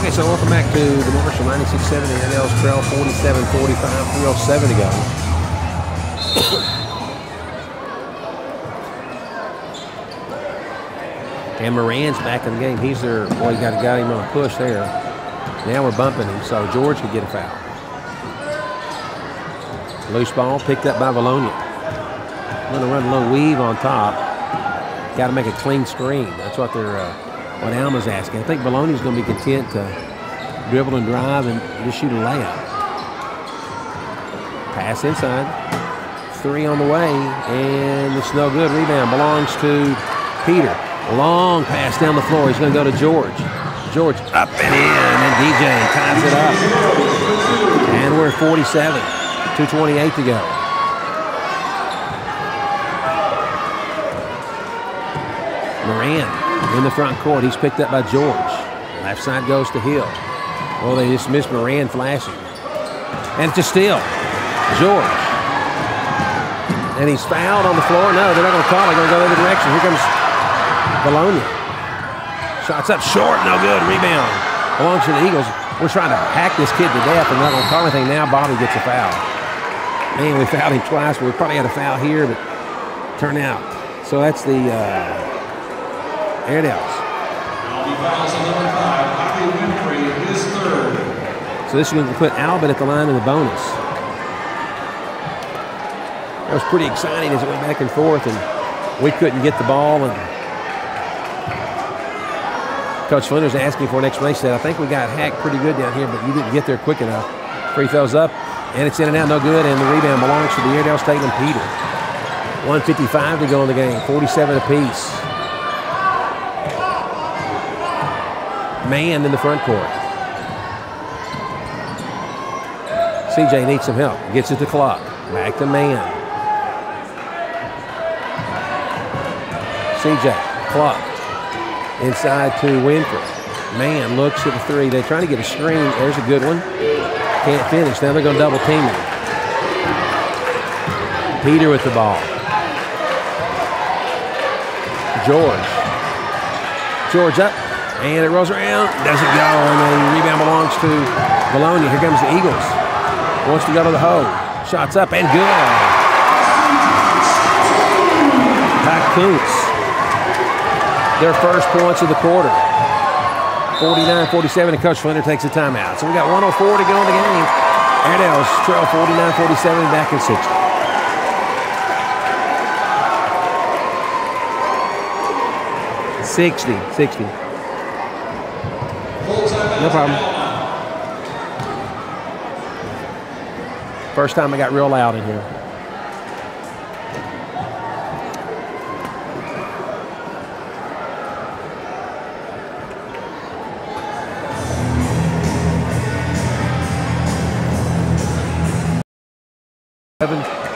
So welcome back to the Marshall 96.7. The Airedales trail 47-45, 3:07 to go. And Moran's back in the game. He's their, boy, got him on a push there. Now we're bumping him, so George could get a foul. Loose ball picked up by Vilonia. Going to run a little weave on top. Got to make a clean screen. That's what what Alma's asking. I think Vilonia's going to be content to dribble and drive and just shoot a layup. Pass inside. 3 on the way, and it's no good. Rebound belongs to Peter. Long pass down the floor. He's going to go to George. George up and in, and DJ ties it up. And we're at 47. 2:28 to go. Moran in the front court. He's picked up by George. Left side goes to Hill. Well, they just missed Moran flashing. And it's a steal. George. And he's fouled on the floor. No, they're not going to call it. They're going to go the other direction. Here comes Vilonia. Shots up short. No good. Rebound. Belongs to the Eagles. We're trying to hack this kid to death. And not going to call anything now. Bobby gets a foul. Man, we fouled him twice. We probably had a foul here, but turned out. So that's the Airedales. So this is going to put Albert at the line in the bonus. That was pretty exciting as it went back and forth, and we couldn't get the ball. And Coach Flinder's asking for an explanation. Said, I think we got hacked pretty good down here, but you didn't get there quick enough. Free throws up, and it's in and out, no good, and the rebound belongs to the Airedales, Tatum Peter. 1:55 to go in the game, 47 apiece. Man in the front court. CJ needs some help. Gets it to Cluck. Back to man. CJ, Cluck. Inside to Winfrey. Man looks at the 3. They're trying to get a screen. There's a good one. Can't finish. Now they're going to double team him. Peter with the ball. George up. And it rolls around. Doesn't go. And the rebound belongs to Vilonia. Here comes the Eagles. Wants to go to the hole. Shots up and good. Pat Kuntz. Their first points of the quarter. 49-47, and Coach Flinder takes a timeout. So we got 1:04 to go in the game. Airedales trail 49-47, back in 60. 60. No problem. First time I got real loud in here.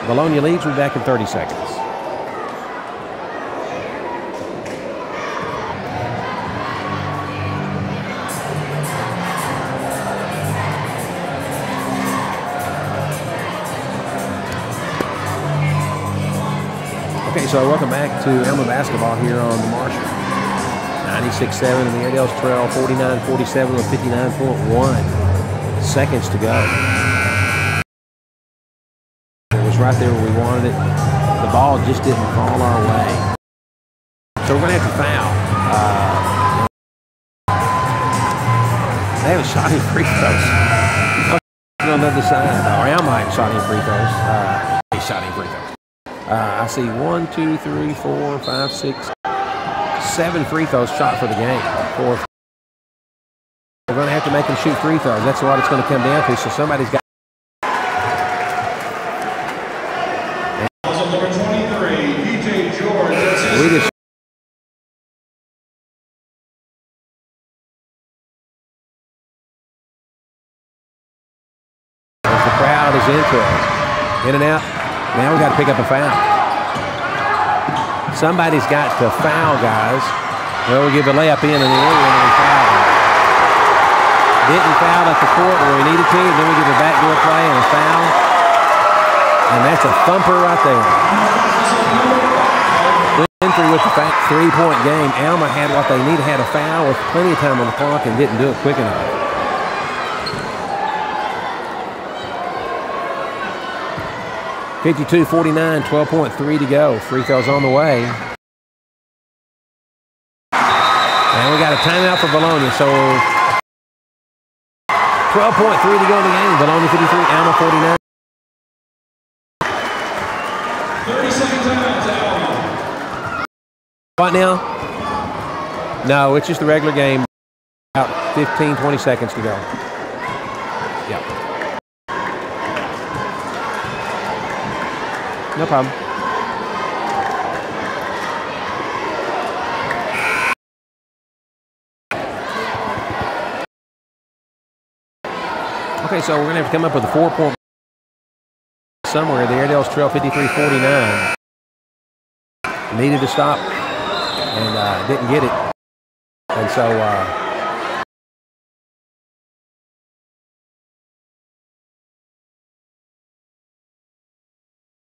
Vilonia leads. We'll be back in 30 seconds. Okay, so welcome back to Alma basketball here on the Marshall. 96-7 and the Airedales trail 49-47 with 59.1 seconds to go. Right there where we wanted it. The ball just didn't fall our way. So we're going to have to foul. They haven't shot any free throws. On the other side. Or Alma hasn't shot any free throws. They shot any free throws. I see 1, 2, 3, 4, 5, 6, 7 free throws shot for the game. We're going to have to make them shoot free throws. That's what it's going to come down to. So somebody's got. We just as the crowd is into it. In and out. Now we got to pick up a foul. Somebody's got to foul, guys. Well, we give a layup in and the area and we foul. Didn't foul at the court where we needed to. Then we give a backdoor play and a foul. And that's a thumper right there. Entry with the 3-point game. Alma had what they needed, had a foul with plenty of time on the clock and didn't do it quick enough. (52-49), 12.3 to go. Free throws on the way. And we got a timeout for Vilonia, so 12.3 to go in the game. Vilonia 53, Alma 49. 30-second timeout to Alma. What now? No, it's just the regular game. About 15, 20 seconds to go. Yeah. No problem. Okay, so we're going to have to come up with a 4-point somewhere. The Airedales trail 53-49. Needed to stop and didn't get it. And so